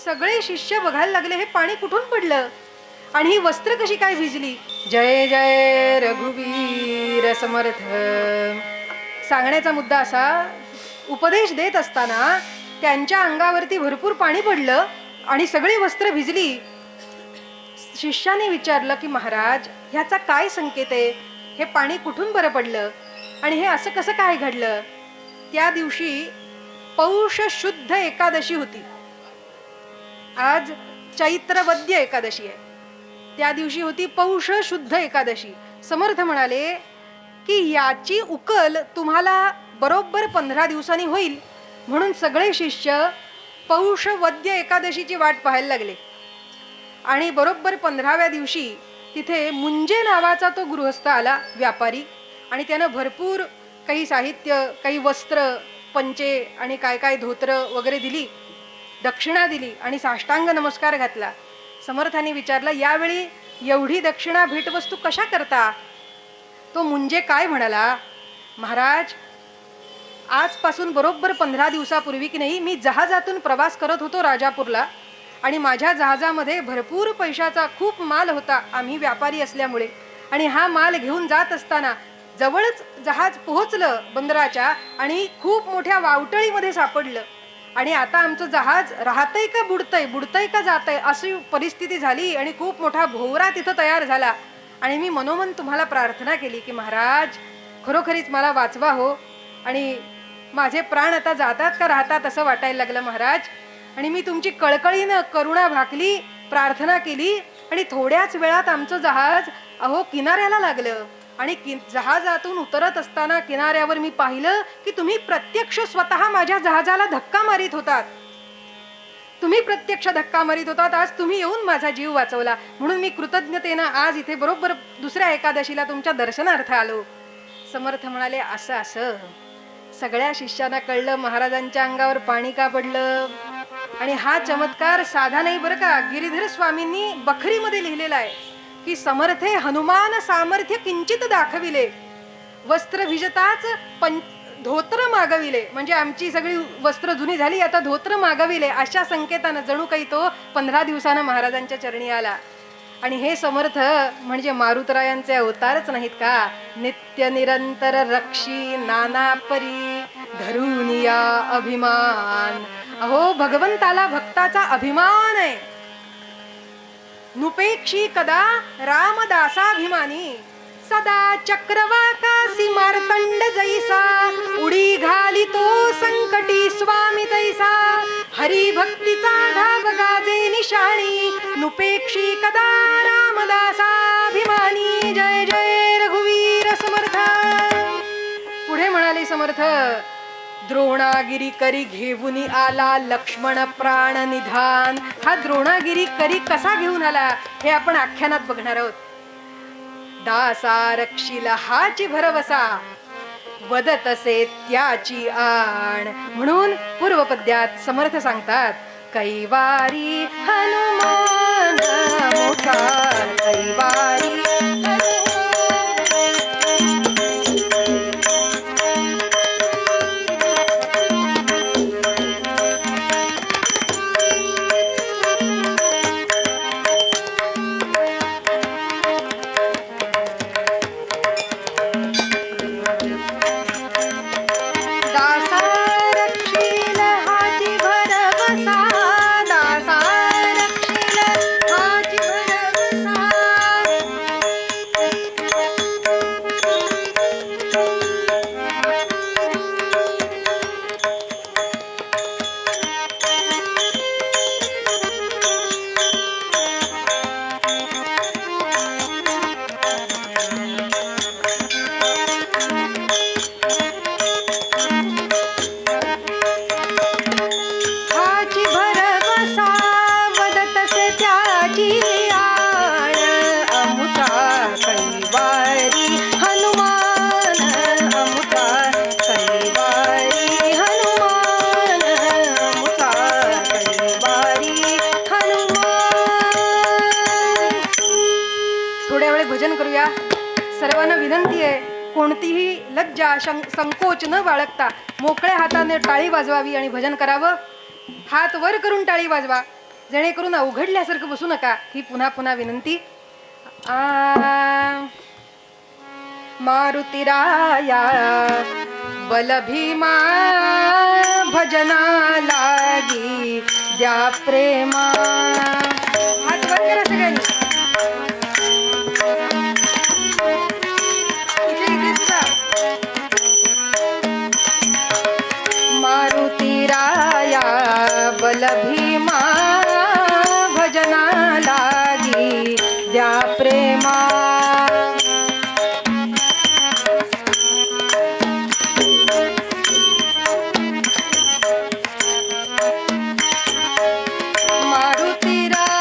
सगळे शिष्य बघायला लागले, हे पाणी कुठून पडलं आणि ही वस्त्र कशी काय भिजली? जय जय रघुवीर समर्थ. सांगण्याचा मुद्दा असा, उपदेश देत असताना त्यांच्या अंगावरती भरपूर पाणी पडलं आणि सगळी वस्त्र भिजली. शिष्याने विचारलं की महाराज, ह्याचा काय संकेत आहे? हे पाणी कुठून बरं पडलं आणि हे असं कसं काय घडलं? त्या दिवशी पौष शुद्ध एकादशी होती. आज चैत्र वद्य एकादशी आहे. त्या दिवशी होती पौष शुद्ध एकादशी. समर्थ म्हणाले की याची उकल तुम्हाला बरोबर 15 दिवसांनी होईल. म्हणून सगळे शिष्य पौष वद्य एकादशीची वाट पाहायला लागले. आणि बरोबर 15व्या दिवशी तिथे मुंजे नावाचा तो गृहस्थ आला, व्यापारी. आणि त्यानं भरपूर काही साहित्य, काही वस्त्र, पंचे आणि काय काय धोत्र वगैरे दिली, दक्षिणा दिली आणि साष्टांग नमस्कार घातला. समर्थांनी विचारलं, यावेळी एवढी दक्षिणा भेटवस्तू कशा करता? तो मुंजे काय म्हणाला, महाराज आजपासून बरोबर 15 दिवसापूर्वी की नाही, मी जहाजातून प्रवास करत होतो राजापूरला. आणि माझ्या जहाजामध्ये भरपूर पैशाचा खूप माल होता, आम्ही व्यापारी असल्यामुळे. आणि हा माल घेऊन जात असताना जवळच जहाज पोहोचलं बंदराच्या आणि खूप मोठ्या वावटळीमध्ये सापडलं. आणि आता आमचं जहाज राहतंय का बुडतंय का जातंय अशी परिस्थिती झाली. आणि खूप मोठा भोवरा तिथं तयार झाला. आणि मी मनोमन तुम्हाला प्रार्थना केली की महाराज खरोखरीच मला वाचवा हो, आणि माझे प्राण आता जातात का राहतात असं वाटायला लागलं महाराज. आणि मी तुमची कळकळीनं करुणा भाकली, प्रार्थना केली. आणि थोड्याच वेळात आमचं जहाज किनाऱ्याला लागलं. आणि जहाजातून उतरत असताना किनाऱ्यावर मी पाहिलं की तुम्ही प्रत्यक्ष स्वतः माझ्या जहाजाला धक्का मारित होतात. तुम्ही प्रत्यक्ष धक्का मारित होतात. आज तुम्ही येऊन माझा जीव वाचवला, म्हणून मी कृतज्ञतेनं आज इथे बरोबर दुसऱ्या एकादशीला तुमच्या दर्शनार्थ आलो. समर्थ म्हणाले, असं असं. सगळ्या शिष्यांना कळलं महाराजांच्या अंगावर पाणी का पडलं. आणि हा चमत्कार साधा नाही बरं का. गिरीधर स्वामींनी बखरीमध्ये लिहिलेला आहे की समर्थे हनुमान सामर्थ्य किंचित दाखविले, वस्त्र भिजताच धोत्र मागविले. म्हणजे आमची सगळी वस्त्र जुनी झाली, आता धोत्र मागविले, अशा संकेतानं जणू काही तो 15 दिवसानं महाराजांच्या चरणी आला. आणि हे समर्थ म्हणजे मारुतरायांचे अवतारच नाहीत का. नित्य निरंतर रक्षी नाना परी धरून या अभिमान. अहो भगवंताला भक्ताचा अभिमान आहे. नुपेक्षी कदा रामदासाभिमानी, सदा चक्रवाकासी मार्तंड जैसा, उडी घालितो संकटी स्वामी तैसा, हरी भक्तीचा ढाब गाजे निशाणी, नुपेक्षी कदा रामदासाभिमानी. जय जय रघुवीर समर्थ. पुढे म्हणाले समर्थ, द्रोणागिरी करी घेऊन आला लक्ष्मण प्राण निधान. हा द्रोणागिरी करी कसा घेऊन आला हे आपण आख्यानात बघणार आहोत. दासा रक्षिला हाची भरवसा, वदत असे त्याची आण. म्हणून पूर्वपद्यात समर्थ सांगतात, कैवारी हनुमान मोठा, कैवारी सर्वांना विनंती आहे, कोणतीही लज्जा संकोच न बाळगता मोकळ्या हाताने टाळी वाजवावी आणि भजन करावं. हात वर करून टाळी वाजवा, जेणेकरून अवघडल्यासारखं बसू नका, ही पुन्हा पुन्हा विनंती. मारुतीराया बलभीमा भजना लागी द्या प्रेमा. हात वर करा सगळ्यांनी. मारुतीराया बलभीमा भजना लागी द्या प्रेमा. मारुतीराया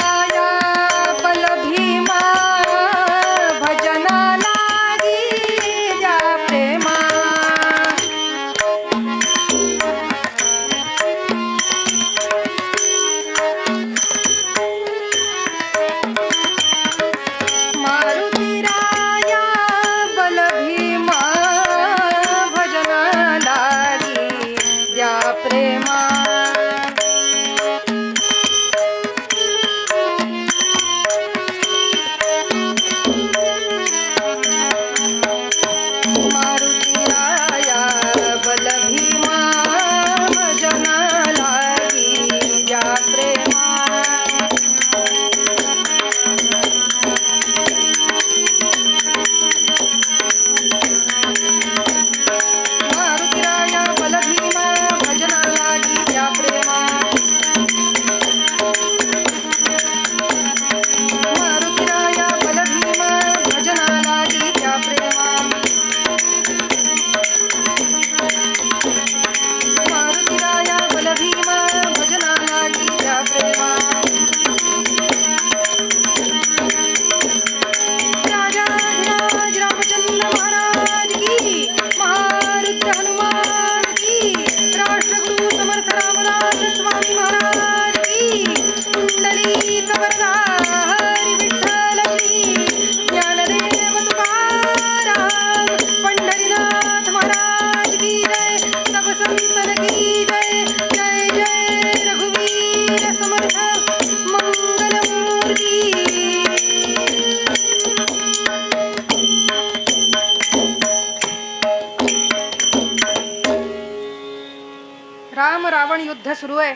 राम रावण युद्ध सुरू आहे.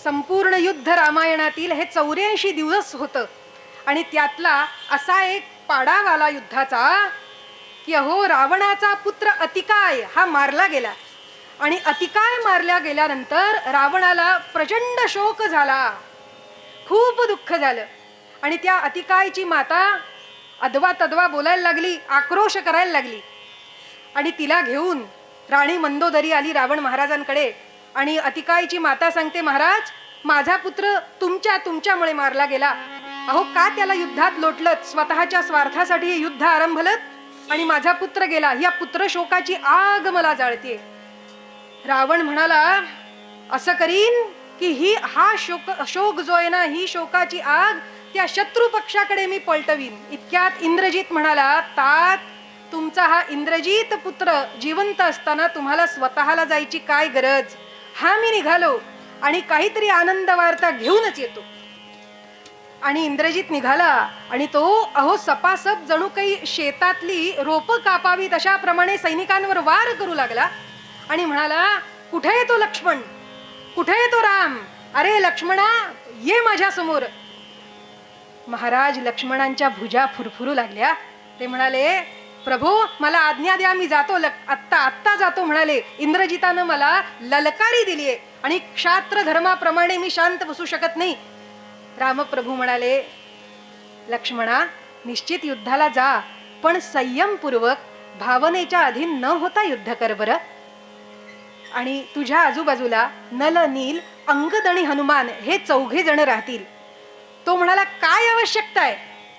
संपूर्ण युद्ध रामायणातील हे 84 दिवस होतं आणि त्यातला असा एक पाडाव आला युद्धाचा की अहो रावणाचा पुत्र अतिकाय हा मारला गेला आणि अतिकाय मारल्या गेल्यानंतर रावणाला प्रचंड शोक झाला, खूप दुःख झालं आणि त्या अतिकायची माता अदवा तदवा बोलायला लागली, आक्रोश करायला लागली आणि तिला घेऊन राणी मंदोदरी आली रावण महाराजांकडे आणि अतिकायची माता सांगते, महाराज माझा पुत्र तुमच्यामुळे मारला गेला. अहो का त्याला युद्धात लोटलत, स्वतःच्या स्वार्थासाठी हे युद्ध आरंभलं आणि माझा पुत्र गेला, या पुत्र शोकाची आग मला जाळते. रावण म्हणाला, असं करीन की हा शोक जो आहे ना, ही शोकाची आग त्या शत्रू पक्षाकडे मी पलटवीन. इतक्यात इंद्रजित म्हणाला, तात तुमचा हा इंद्रजित पुत्र जिवंत असताना तुम्हाला स्वतःला जायची काय गरज, हा मी निघालो आणि काहीतरी आनंद वार्ता घेऊनच येतो. आणि इंद्रजित निघाला आणि तो अहो सपासप जणू काही शेतातली रोपं कापावीत अशा प्रमाणे सैनिकांवर वार करू लागला आणि म्हणाला, कुठे येतो लक्ष्मण, कुठे येतो राम, अरे लक्ष्मणा ये माझ्या समोर. महाराज लक्ष्मणांच्या भुजा फुरफुरू लागल्या. ते म्हणाले, प्रभू मला आज्ञा द्या, मी जातो, आत्ता जातो म्हणाले. इंद्रजितानं मला ललकारी दिलीये आणि क्षात्र धर्माप्रमाणे मी शांत बसू शकत नाही. रामप्रभू म्हणाले, लक्ष्मणा निश्चित युद्धाला जा, पण संयमपूर्वक भावनेच्या अधीन न होता युद्ध कर बरं. आणि तुझ्या आजूबाजूला नल, नील, अंगद आणि हनुमान हे 4 जण राहतील. तो म्हणाला, काय आवश्यकता आहे.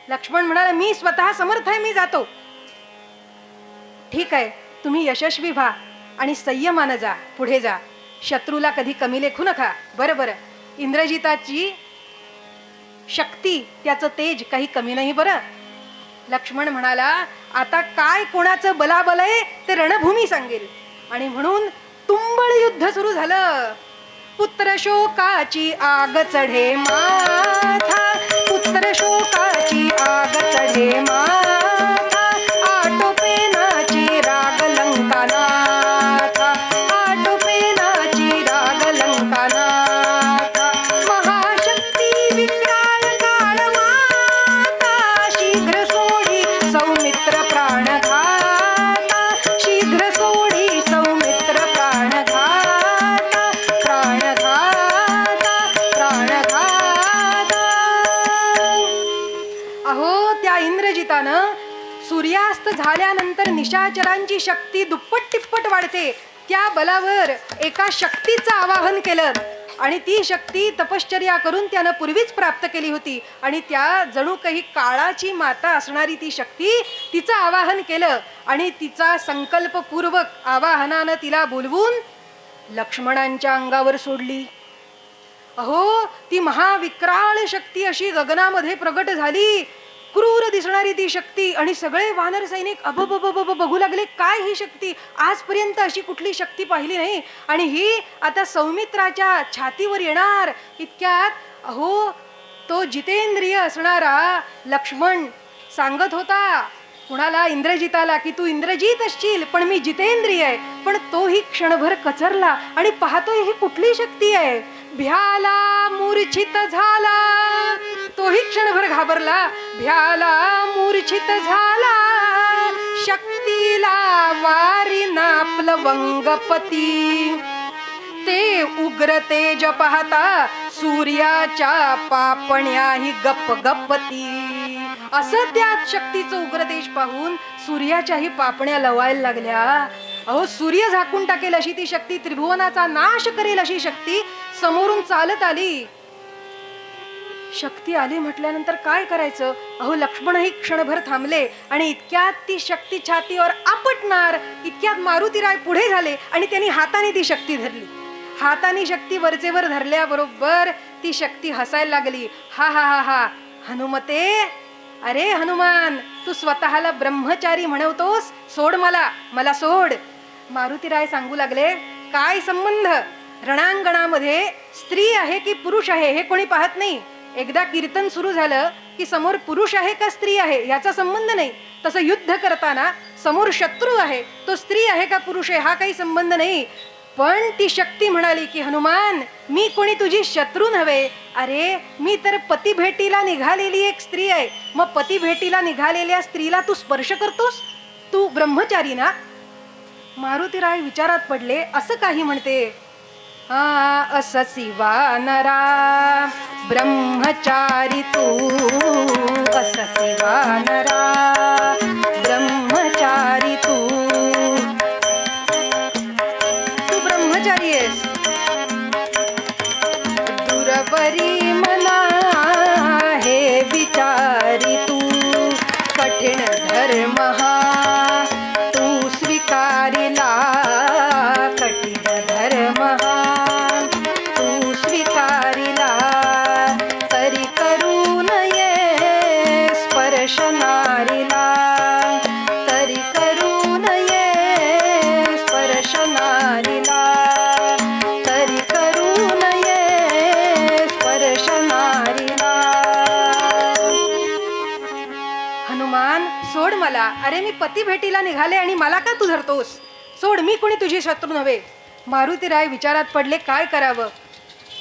लक्ष्मण म्हणाला, मी स्वतः समर्थ आहे, मी जातो. ठीक आहे, तुम्ही यशस्वी व्हा आणि संयमानं जा, पुढे जा, शत्रूला कधी कमी लेखू नका. बरं इंद्रजिताची शक्ती, त्याचं तेज काही कमी नाही बरं. लक्ष्मण म्हणाला, आता काय कोणाचं बलाबल आहे ते रणभूमी सांगेल. आणि म्हणून तुंबळ युद्ध सुरू झालं. पुत्र शोकाची आग चढे माथा, पुत्र शोकाची आग चढे माथा, आटोपेनाची राग लंकानाथा, आटोपेनाची राग लंकानाथा. महाशक्ती विक्राळ काळ माता, शीघ्र सोडी सौमित्र प्राणघाता, शीघ्र सोडी सौमित्र प्राणघाता, प्राणघाता, प्राणघाता. अहो त्या इंद्रजितानं सूर्यास्त झाल्यानंतर निशाचरांची शक्ती दुप्पट तिप्पट वाढते, त्या बलावर एका शक्तीचं आवाहन केलं आणि ती शक्ती तपश्चर्या करून त्यानं पूर्वीच प्राप्त केली होती आणि त्या जणू काही काळाची माता असणारी ती शक्ती तिचं आवाहन केलं आणि तिचा संकल्पपूर्वक आवाहनानं तिला बोलवून लक्ष्मणांच्या अंगावर सोडली. अहो ती महाविक्राळ शक्ती अशी गगनामध्ये प्रगट झाली, क्रूर दिसणारी ती शक्ती. आणि सगळे वानर सैनिक अबब बघू लागले, काय ही शक्ती, आजपर्यंत अशी कुठली शक्ती पाहिली नाही आणि ही आता सौमित्राच्या छातीवर येणार. इतक्यात अहो तो जितेंद्रिय असणारा लक्ष्मण सांगत होता कुणाला, इंद्रजिताला, की तू इंद्रजित असशील पण मी जितेंद्रिय आहे. पण तोही क्षणभर कचरला आणि पाहतोय ही कुठली शक्ती आहे. भ्याला मूर्छित झाला, तोही क्षणभर घाबरला, भ्याला मूर्छित झाला, शक्तीला वारी नापल वंगपती. ते उग्र तेज पाहता सूर्याच्या पापण्याही गप गपती. असं त्या शक्तीचं उग्र तेज पाहून सूर्याच्याही पापण्या लवायला लागल्या. अहो सूर्य झाकून टाकेल अशी ती शक्ती, त्रिभुवनाचा नाश करेल अशी शक्ती समोरून चालत आली. शक्ती आली म्हटल्यानंतर काय करायचं. अहो लक्ष्मणही क्षणभर थांबले आणि इतक्यात ती शक्ती छातीवर आपटणार, इतक्यात मारुतीराय पुढे झाले आणि त्यांनी हाताने ती शक्ती धरली. हाताने शक्ती वरचेवर धरल्याबरोबर ती शक्ती हसायला लागली. हा हा हा हा, हनुमते, अरे हनुमान, तू स्वतःला ब्रह्मचारी म्हणवतोस, सोड मला सोड. मारुतीराय सांगू लागले, काय संबंध, रणांगणामध्ये स्त्री आहे की पुरुष आहे हे कोणी पाहत नाही. एकदा कीर्तन सुरू झालं की समोर पुरुष आहे का स्त्री आहे याचा संबंध नाही. तसं युद्ध करताना समोर शत्रू आहे, तो स्त्री आहे का पुरुष आहे हा काही संबंध नाही. पण ती शक्ती म्हणाली की हनुमान, मी कोणी तुझी शत्रू नव्हे. अरे मी तर पती भेटीला निघालेली एक स्त्री आहे. मग पती भेटीला निघालेल्या स्त्रीला तू स्पर्श करतोस? तू ब्रह्मचारी ना? मारुतीराय विचारात पडले. असं काही म्हणते? अससी वानरा ब्रह्मचारी तू, अससी वानरा ब्रह्मचारी तू. तू ब्रह्मचारी आहेस. दुर्बरी मना हे विचारी तू, कठीण धर्म हा तू स्वीकारिला. कठीण धर्म हा तू स्वीकारिला, तरी करू नये स्पर्श नारीला. तरी करू नये स्पर्श नारीला. तरी करू नये स्पर्श नारीला. हनुमान, सोड मला. अरे मी पती भेटीला निघाले आणि मला का तू धरतोस? सोड, मी कोणी तुझी शत्रू नव्हे. मारुतीराय विचारात पडले, काय करावं?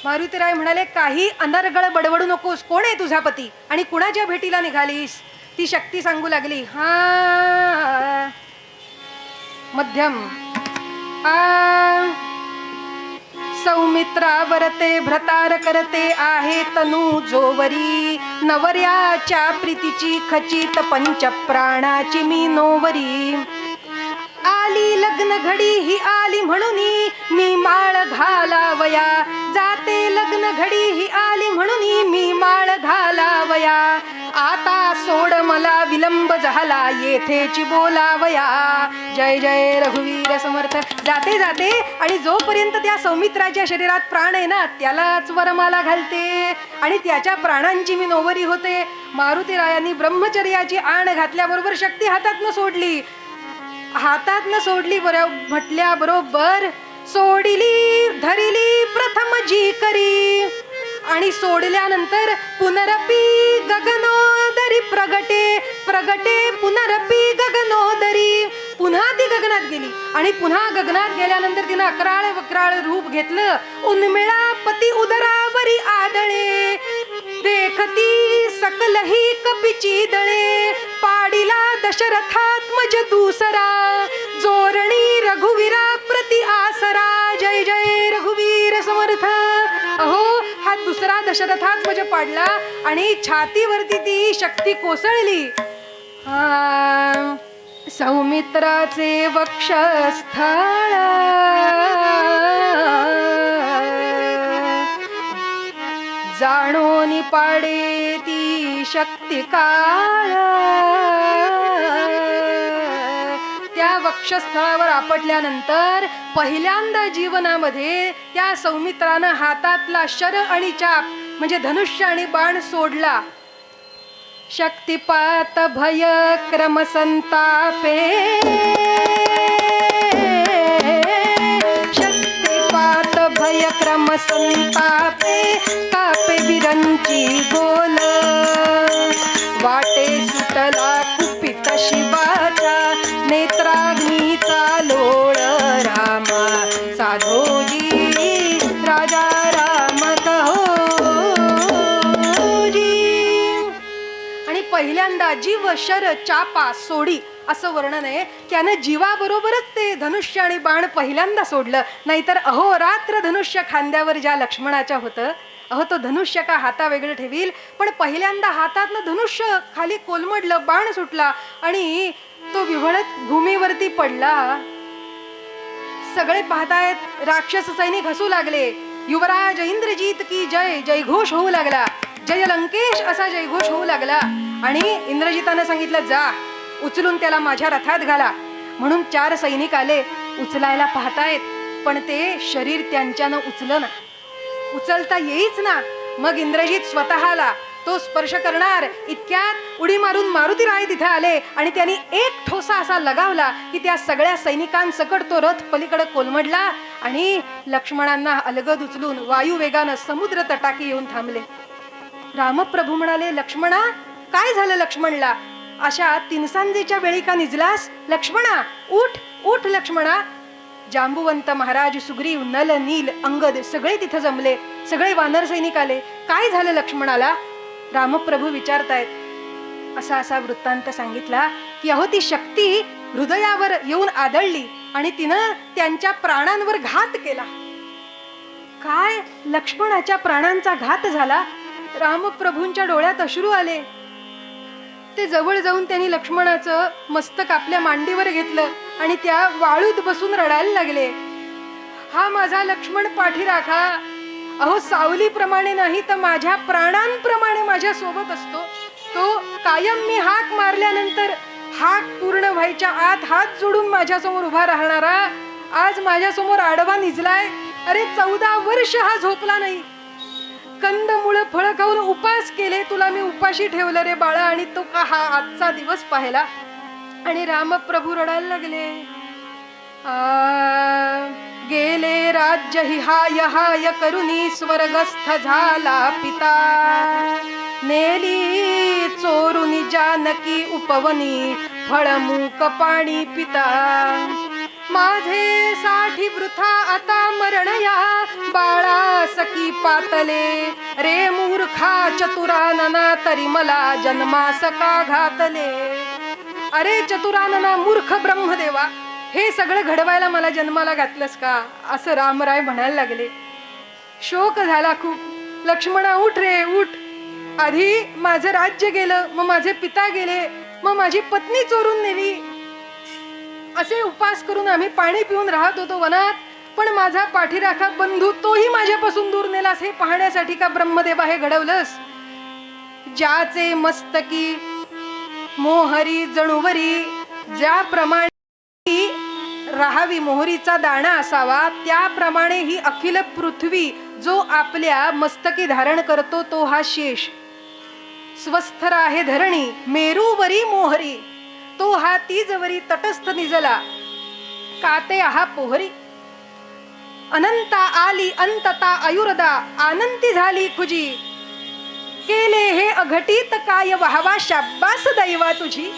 मारुतीराय म्हणाले, काही अनर्गळ बडबडू नकोस. कोण आहे तुझा पती आणि कुणाच्या भेटीला निघालीस? ती शक्ती सांगू लागली. मध्यम सौमित्रा वरते भ्रतार करते आहे तनु जोवरी. नवर्याच्या प्रीतीची खचित पंच प्राणाची मी नोवरी. आली लग्न घडी ही आली म्हणून मी माळ घालावया. जाते लग्न घडी ही आली म्हणून मी माळ घालावया. आता सोड मला विलंब झाला येथेची बोलावया. जय जय रघुवीर समर्थ. जाते जाते आणि जोपर्यंत त्या सौमित्राच्या शरीरात प्राण आहे ना, त्यालाच वरमाला घालते आणि त्याच्या प्राणांची मी नोवरी होते. मारुतीरायांनी ब्रह्मचर्याची आण घातल्याबरोबर शक्ती हातात सोडली. हातात न सोडली म्हटल्या बरोबर सोडिली धरिली प्रथम जी करी. आणि सोडल्यानंतर पुनरपी गगनोदरी प्रगटे. प्रगटे पुनरपी गगनोदरी. पुन्हा ती गगनात गेली आणि पुन्हा गगनात गेल्यानंतर तिनं अकराळ वक्राळ रूप घेतलं. उन्मिळा पती उदरावरी आदळे. देखती सकलही कपिची दळे. पाडिला दशरथात्मज दूसरा. जोरणी रघुवीरा प्रति आसरा. जय जय रघुवीर समर्थ. अहो, हा दुसरा दशरथात्मज पाडला आणि छातीवरती ती शक्ती कोसळली. सौमित्राचे वक्षस्थळ जाणोनी पाडे ती शक्ती काळ. त्या वक्षस्थळावर आपटल्यानंतर पहिल्यांदा जीवनामध्ये त्या सौमित्रानं हातातला शर आणि चाप म्हणजे धनुष्य आणि बाण सोडला. शक्तिपात भय क्रम संतापे. शक्तिपात भय क्रम संतापे. कापे विरंची गोल. वाटे सुटला कुपित शिवाच्या. नेत्राग्नीचा लोळ रामा साधोजी. राजा राम कहोजी. आणि पहिल्यांदा जीव शर चापा सोडी असं वर्णन आहे. त्यानं जीवाबरोबरच ते धनुष्य आणि बाण पहिल्यांदा सोडलं. नाहीतर अहोरात्र धनुष्य खांद्यावर ज्या लक्ष्मणाच्या होतं, अहो तो धनुष्य का हाता वेगळं ठेवील, पण पहिल्यांदा हातातनं धनुष्य खाली कोलमडलं, बाण सुटला आणि तो विव्हळत भूमीवरती पडला. सगळे पाहतायत. राक्षस सैनिक हसू लागले. युवराज इंद्रजीत की जय जयघोष होऊ लागला. जय लंकेश असा जयघोष होऊ लागला. आणि इंद्रजितानं सांगितलं, जा उचलून त्याला माझ्या रथात घाला. म्हणून 4 सैनिक आले. उचलायला पाहतायत पण ते शरीर त्यांच्यानं उचलना, उचलता येईच ना. मग इंद्रजित स्वतःला तो स्पर्श करणार इतक्यात उडी मारून मारुतीराय तिथे आले आणि त्यांनी एक ठोसा असा लगावला की त्या सगळ्या सैनिकांसकट तो रथ पलीकडे कोलमडला आणि लक्ष्मणांना अलगद उचलून वायुवेगानं समुद्र तटाकी येऊन थांबले. रामप्रभू म्हणाले, लक्ष्मणा काय झालं लक्ष्मणला? अशा 3 सांजेच्या वेळी का निजलास? लक्ष्मणा उठ उठ लक्ष्मणा. जांबुवंत महाराज, सुग्रीव, नल, नील, अंगद सगळे तिथं जमले. सगळे वानर सैनिक आले. काय झालं लक्ष्मणाला? रामप्रभू विचारतायत. असा असा वृत्तांत सांगितला की अहो ती शक्ती हृदयावर येऊन आदळली आणि तिनं त्यांच्या प्राणांवर घात केला. काय? लक्ष्मणाच्या प्राणांचा घात झाला? रामप्रभूंच्या डोळ्यात अश्रू आले. ते जवळ जाऊन त्यांनी लक्ष्मणाचं मस्तक आपल्या मांडीवर घेतलं आणि त्या वाळूत बसून रडायला लागले. हा माझा लक्ष्मण पाठीराखा, अहो सावलीप्रमाणे नाही तर माझ्या प्राणांप्रमाणे माझ्या सोबत असतो. तो कायम मी हाक मारल्यानंतर हाक पूर्ण व्हायच्या आत हात जोडून माझ्या समोर उभा राहणारा आज माझ्या समोर आडवा निजलाय. अरे 14 वर्ष हा झोपला नाही, कंदमुळं फळ खाऊन उपास केले, तुला मी उपाशी ठेवलं रे बाळा, आणि तो का हा आजचा दिवस पाहिला. आणि रामप्रभू रडायला लागले. गेले राज्य हि हाय हाय करुनी स्वर्गस्थ झाला पिता, नेली चोरुनी जानकी उपवनी फळमूक पाणी पिता. माझे साठी वृथा आता मरणया, बाळा सखी पातले रे मूर्खा चतुरानना, तरी मला जन्मास का घातले. अरे चतुरानना, मूर्ख ब्रह्मदेवा, हे सगळं घडवायला मला जन्माला घातलंस का? असं रामराय म्हणायला लागले. शोक झाला खूप. लक्ष्मणा उठ रे उठ, आधी माझं राज्य गेलं, मग माझे पिता गेले, मग माझी पत्नी चोरून नेली, असे उपास करून आम्ही पाणी पिऊन राहत होतो वनात, पण माझा पाठीराखा बंधू तोही माझ्यापासून दूर नेलास. हे पाहण्यासाठी का ब्रह्मदेवा हे घडवलंस? ज्याचे मस्तकी मोहरी जणुवरी, ज्याप्रमाणे राहावी मोहरीचा दाणा असावा, त्याप्रमाणे ही अखिल पृथ्वी जो आपल्या मस्तकी धारण करतो तो हा शेष. स्वस्थ राहे धरणी मेरूवरी मोहरी, तो हा तीजवरी तटस्थ निजला, काते हा पोहरी. अनंता आली अंतता आयुर्दा, आनंदी झाली खुजी, केले हे अघटित काय वाहवा, शाब्बास दैवा तुझी.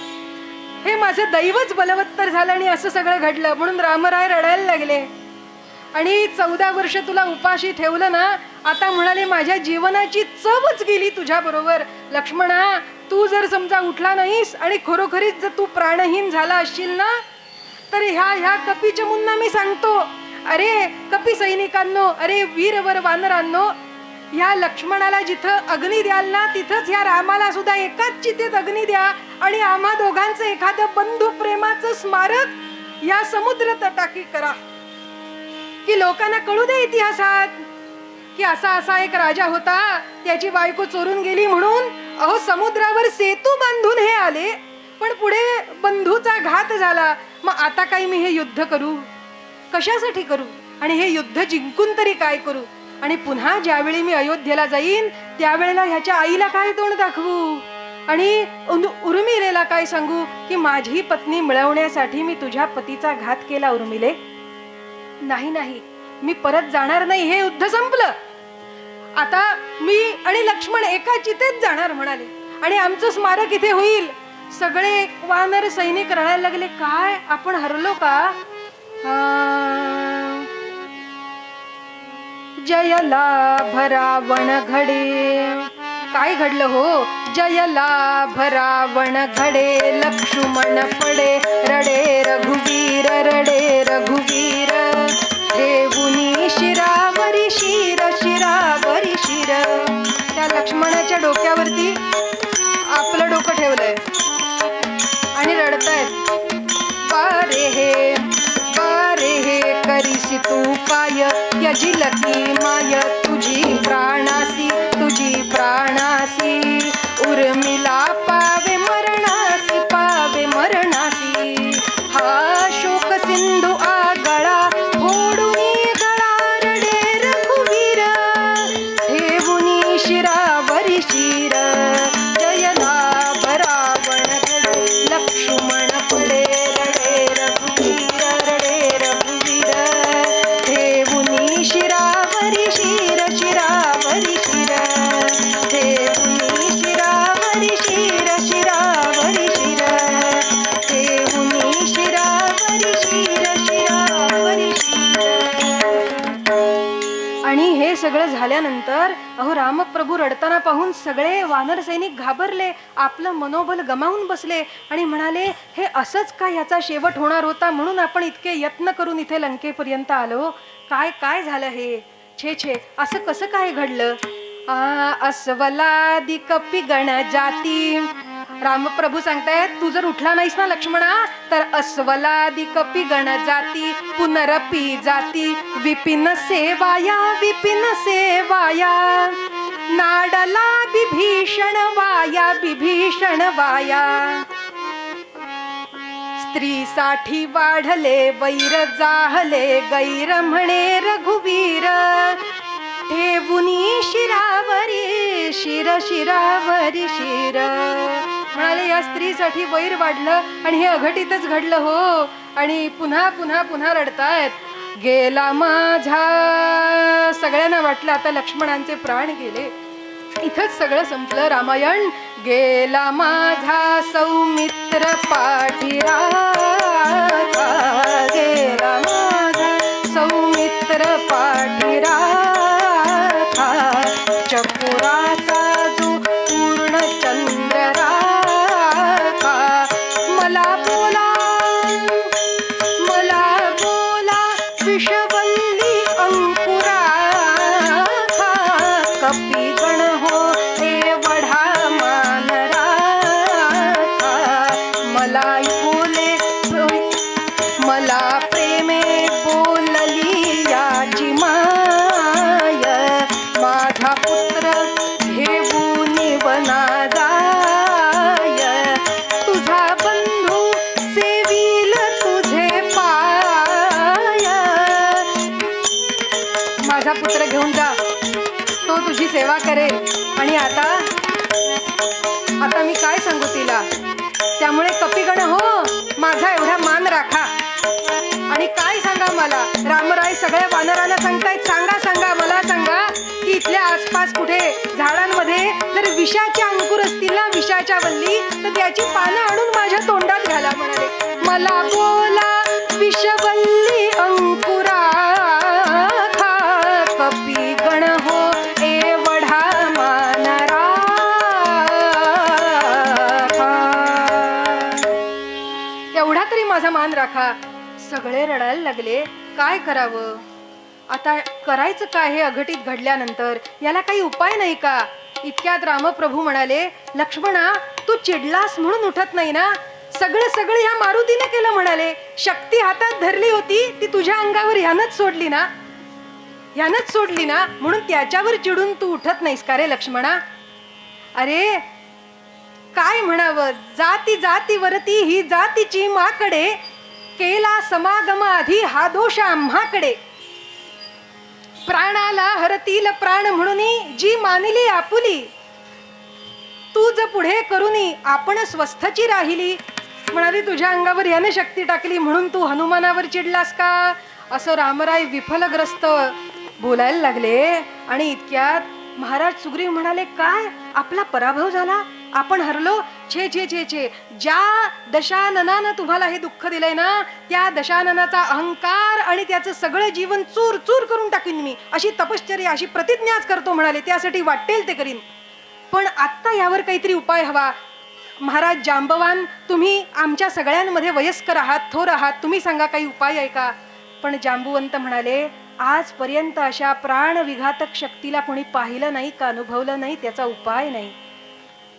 हे माझं दैवच बलवत्तर झालं आणि असं सगळं घडलं. म्हणून रामराय रडायला लागले. आणि 14 वर्ष तुला उपाशी ठेवलं ना, आता म्हणाले माझ्या जीवनाची चवच गेली तुझ्या बरोबर. लक्ष्मणा, तू जर समजा उठला नाहीस आणि खरोखरीच जर तू प्राणहीन झाला असशील ना, तर ह्या कपीचमूंना मी सांगतो, अरे कपी सैनिकांनो, अरे वीरवर वानरांनो, ह्या लक्ष्मणाला जिथं अग्नी द्याल ना, तिथंच ह्या रामाला सुद्धा एकाच चितेत अग्नी द्या आणि आम्हा दोघांचं एखादं बंधू प्रेमाचं स्मारक या समुद्र तटाकी करा, की लोकांना कळू दे इतिहासात की असा असा एक राजा होता, त्याची बायको चोरून गेली म्हणून अहो समुद्रावर सेतू बांधून हे आले, पण पुढे बंधूचा घात झाला. मग आता काही मी हे युद्ध करू? कशासाठी करू? आणि हे युद्ध जिंकून तरी काय करू? आणि पुन्हा ज्यावेळी मी अयोध्येला जाईन त्यावेळेला ह्याच्या आईला काय तोंड दाखवू आणि उर्मिलेला काय सांगू की माझी पत्नी मिळवण्यासाठी मी तुझ्या पतीचा घात केला? उर्मिले, नाही नाही, मी परत जाणार नाही, हे युद्ध संपलं, आता मी आणि लक्ष्मण एका चितेत जाणार म्हणाले, आणि आमचं स्मारक इथे होईल. सगळे वानर सैनिक रडायला लागले. काय आपण हरलो का? जयला भरावण घडे. काय घडलं हो? जयला भरावण घडे, लक्ष्मण पडे रडे रघुवीर, रडे रघुवीर, ठेवुनी शिरावरी शिर, शिरावरी शिर. त्या लक्ष्मणाच्या डोक्यावरती आपलं डोकं ठेवलंय आणि रडतायत. बारे हे करीसी तू काय, यजिल की माय तुझी प्राणासी, तुझी प्राणासी. उर्मिला पावे मरणासी, पावे मरणासी. हा शोक सिंधू आगळा फोडुनी गळा, रडे रघुवीर, ठेवुनी शिरावरी शिर. जयला भरावण घडे, लक्ष्मण पडे रडे रघुवीर, रडे रघुवीर, ठेवुनी शिरावरी शिर. आणि हे सगळं झाल्यानंतर अहो रामप्रभू रडताना पाहून सगळे वानर सैनिक घाबरले, आपलं मनोबल गमावून बसले आणि म्हणाले, हे असंच का याचा शेवट होणार होता, म्हणून आपण इतके यत्न करून इथे लंकेपर्यंत आलो, काय काय झालं हे, छे छे असं कसं काय घडलं. अस्वलादी कपी गण जाती, रामप्रभू सांगतायत, तू जर उठला नाहीस ना लक्ष्मणा, तर अस्वलादी कपी गण जाती पुनरपी जाती विपिन सेवाया विपिन सेवाया, नाडला बिभीषण वाया बिभीषण वाया, स्त्रीसाठी वाढले वैर जाहले गैर म्हणे रघुवीर, ठेवुनी शिरावरी शिर शिरावरी शिर. म्हणाले या स्त्रीसाठी वैर वाढलं आणि हे अघटितच घडलं हो. आणि पुन्हा पुन्हा पुन्हा रडतायत, गेला माझा, सगळ्यांना वाटलं आता लक्ष्मणांचे प्राण गेले. इथंच सगळं संपलं रामायण. गेला माझा सौमित्र पाठीरा, गेला माझा सौमित्र पाठीरा, चकोराचा जो पूर्ण चंद्रा, मला बोला विषवल्ली अंकुरा, कपी गण हो हे वढा मानरा, मला बोले मला प्रेमे बोलली याची माय, माझा पुत्र घेऊन वना जाय, तुझा बंधू सेवील तुझे पाय, माझा पुत्र घेऊन जा, तो तुझी सेवा करेल. आणि आता मी काय सांगू तिला. त्यामुळे कपिगण हो, माझा एवढा मान राखा. आणि काय सांगा मला, रामराय सगळ्या वानरांना सांगतायत, सांगा सांगा मला सांगा की इथल्या आसपास कुठे झाडांमध्ये जर विषाचे अंकुर असतील ना, विषाच्या वल्ली, तर त्याची पानं आणून माझ्या तोंडात घाला. म्हणाले, मला बोला विषवल्ली अंकुरा, कपी गण हो एवढा मानरा, एवढा तरी माझा मान राखा. सगळे रडायला लागले, काय करावं आता, करायचं काय हे अघटित घडल्यानंतर, याला काही उपाय नाही का. इतक्यात रामप्रभू म्हणाले, लक्ष्मणा तू चिडलास म्हणून उठत नाही ना, सगळं ह्या मारुतीने केलं. म्हणाले, शक्ती हातात धरली होती ती तुझ्या अंगावर ह्यानंच सोडली ना, म्हणून त्याच्यावर चिडून तू उठत नाहीस का रे लक्ष्मणा. अरे काय म्हणावं, जाती जातीवरती ही जातीची माकडे, केला समागम आधी हा दोष आम्हाकडे, प्राणाला हरतील प्राण म्हणून जी मानली आपुली, तूच पुढे करूनी आपण स्वस्थची राहिली. म्हणाली, तुझ्या अंगावर याने शक्ती टाकली म्हणून तू हनुमानावर चिडलास का, असं रामराय विफलग्रस्त बोलायला लागले. आणि इतक्यात महाराज सुग्रीव म्हणाले, काय आपला पराभव झाला, आपण हरलो, छे छे छे छे, ज्या दशाननानं तुम्हाला हे दुःख दिलंय ना, त्या दशाननाचा अहंकार आणि त्याचं सगळं जीवन चूर चूर करून टाकीन मी, अशी तपश्चर्या अशी प्रतिज्ञाच करतो. म्हणाले, त्यासाठी वाटेल ते करीन, पण आत्ता यावर काहीतरी उपाय हवा. महाराज जांबवान, तुम्ही आमच्या सगळ्यांमध्ये वयस्कर आहात, थोर आहात, तुम्ही सांगा काही उपाय आहे का. पण जांबुवंत म्हणाले, आजपर्यंत अशा प्राणविघातक शक्तीला कोणी पाहिलं नाही का, अनुभवलं नाही, त्याचा उपाय नाही.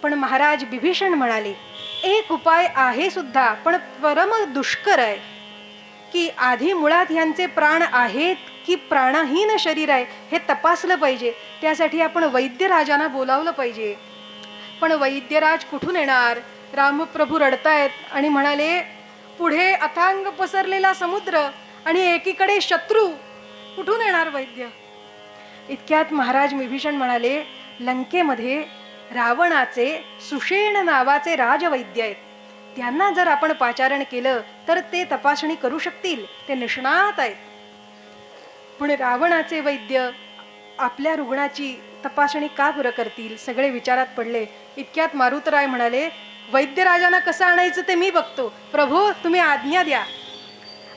पण महाराज बिभीषण म्हणाले, एक उपाय आहे सुद्धा, पण परम दुष्कर आहे, की आधी मुळात यांचे प्राण आहेत की प्राणहीन शरीर आहे हे तपासलं पाहिजे. त्यासाठी आपण वैद्यराजांना बोलावलं पाहिजे. पण वैद्यराज कुठून येणार. रामप्रभू रडतायत आणि म्हणाले, पुढे अथांग पसरलेला समुद्र आणि एकीकडे शत्रू, कुठून येणार वैद्य. इतक्यात महाराज विभीषण म्हणाले, लंकेमध्ये रावणाचे सुषेण नावाचे राजवैद्य आहेत, त्यांना जर आपण पाचारण केलं तर ते तपासणी करू शकतील, ते निष्णात आहेत. पण रावणाचे वैद्य आपल्या रुग्णाची तपासणी का बरं करतील. सगळे विचारात पडले. इतक्यात मारुतराय म्हणाले, वैद्यराजांना कसं आणायचं ते मी बघतो, प्रभू तुम्ही आज्ञा द्या.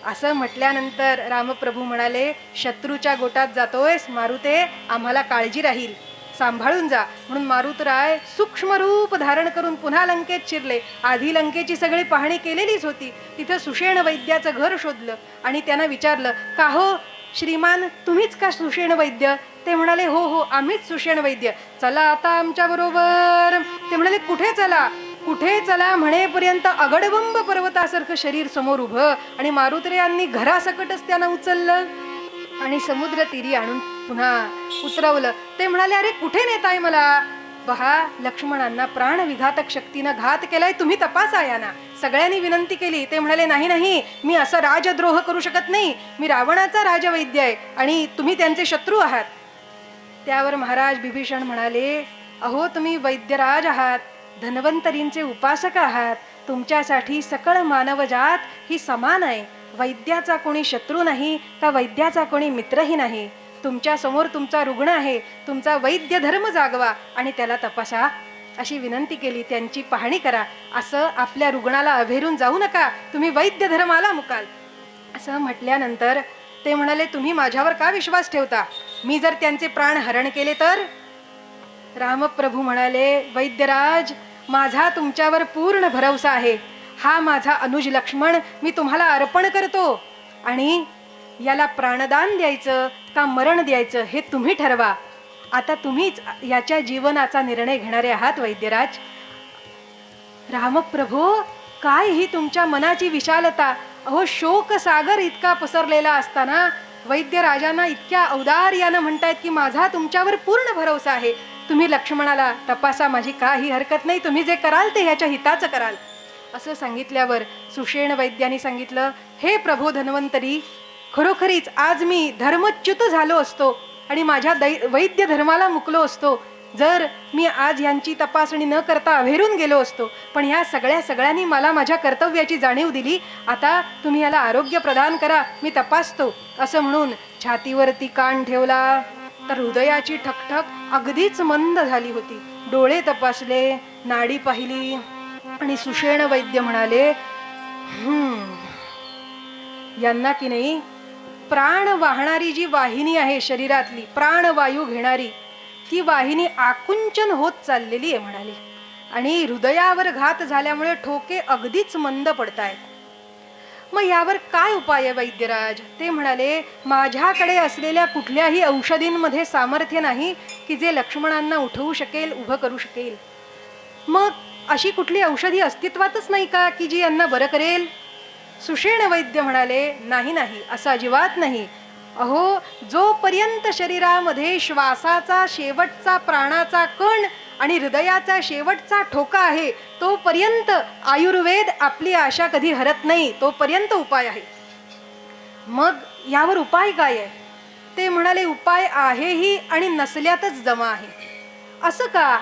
असं म्हटल्यानंतर रामप्रभू म्हणाले, शत्रूच्या गोटात जातोयस मारुते, आम्हाला काळजी राहील, सांभाळून जा. म्हणून मारुतराय सूक्ष्म रूप धारण करून पुन्हा लंकेत शिरले. आधी लंकेची सगळी पाहणी केलेलीच होती. तिथं सुषेण वैद्याचं घर शोधलं आणि त्यांना विचारलं, का हो श्रीमान, तुम्हीच का सुषेण वैद्य? ते म्हणाले, हो हो, आम्हीच सुषेण वैद्य. चला आता आमच्या बरोबर. ते म्हणाले, कुठे चला? कुठे चला म्हणेपर्यंत अगडबंब पर्वतासारखं शरीर समोर उभं आणि मारुतरायांनी घरासकटच त्यांना उचललं आणि समुद्र तीरी आणून पुन्हा उतरवलं. ते म्हणाले, अरे कुठे नेताय मला? पहा, लक्ष्मणांना प्राणविघातक शक्तीनं घात केलाय, तुम्ही तपासा या ना. सगळ्यांनी विनंती केली. ते म्हणाले, नाही नाही, मी असं राजद्रोह करू शकत नाही. मी रावणाचा राजवैद्य आहे आणि तुम्ही त्यांचे शत्रू आहात. त्यावर महाराज बिभीषण म्हणाले, अहो तुम्ही वैद्यराज आहात, धन्वंतरींचे उपासक आहात, तुमच्यासाठी सकळ मानवजात ही समान आहे. वैद्याचा कोणी शत्रू नाही का वैद्याचा कोणी मित्रही नाही. तुमच्या समोर तुमचा रुग्ण आहे, तुमचा वैद्य धर्म जागवा आणि त्याला तपासा, अशी विनंती केली. त्यांची पाहणी करा, असं आपल्या रुग्णाला अभेरून जाऊ नका, तुम्ही वैद्य धर्माला मुकाल. असं म्हटल्यानंतर ते म्हणाले, तुम्ही माझ्यावर का विश्वास ठेवता? मी जर त्यांचे प्राण हरण केले तर? रामप्रभू म्हणाले, वैद्यराज, माझा तुमच्यावर पूर्ण भरवसा आहे. हा माझा अनुज लक्ष्मण मी तुम्हाला अर्पण करतो आणि याला प्राणदान द्यायचं का मरण द्यायचं हे तुम्ही ठरवा. आता तुम्हीच याच्या जीवनाचा निर्णय घेणारे आहात वैद्यराज. रामप्रभू, काय ही तुमच्या मनाची विशालता! अहो, शोकसागर इतका पसरलेला असताना वैद्यराजांना इतक्या औदार्यानं म्हणतायत की माझा तुमच्यावर पूर्ण भरवसा आहे, तुम्ही लक्ष्मणाला तपासा, माझी काही हरकत नाही, तुम्ही जे कराल ते ह्याच्या हिताचं कराल. असं सांगितल्यावर सुषेण वैद्यांनी सांगितलं, हे प्रभू धन्वंतरी, खरोखरीच आज मी धर्मच्युत झालो असतो आणि माझ्या वैद्य धर्माला मुकलो असतो जर मी आज यांची तपासणी न करता अभेरून गेलो असतो. पण ह्या सगळ्यांनी मला माझ्या कर्तव्याची जाणीव दिली. आता तुम्ही याला आरोग्य प्रदान करा, मी तपासतो. असं म्हणून छातीवरती कान ठेवला तर हृदयाची ठकठक अगदीच मंद झाली होती. डोळे तपासले, नाडी पाहिली आणि सुषेण वैद्य म्हणाले, यांना की नाही प्राण वाहणारी जी वाहिनी आहे शरीरातली, प्राणवायू घेणारी ती वाहिनी आकुंचन होत चाललेली आहे म्हणाले. आणि हृदयावर घात झाल्यामुळे ठोके अगदीच मंद पडतायत. मग यावर काय उपाय आहे वैद्यराज? ते म्हणाले, माझ्याकडे असलेल्या कुठल्याही औषधींमध्ये सामर्थ्य नाही की जे लक्ष्मणांना उठवू शकेल, उभं करू शकेल. मग अशी कुठली औषधी अस्तित्वातच नाही का की जी यांना बरं करेल? सुषेण वैद्य म्हणाले, नाही नाही, असं अजिबात नाही. अहो, जोपर्यंत शरीरामध्ये श्वासाचा शेवटचा प्राणाचा कण आणि हृदयाचा शेवटचा ठोका आहे तोपर्यंत आयुर्वेद आपली आशा कधी हरत नाही, तोपर्यंत उपाय आहे. मग यावर उपाय काय आहे? ते म्हणाले, उपाय आहेही आणि नसल्यातच जमा आहे. असं का?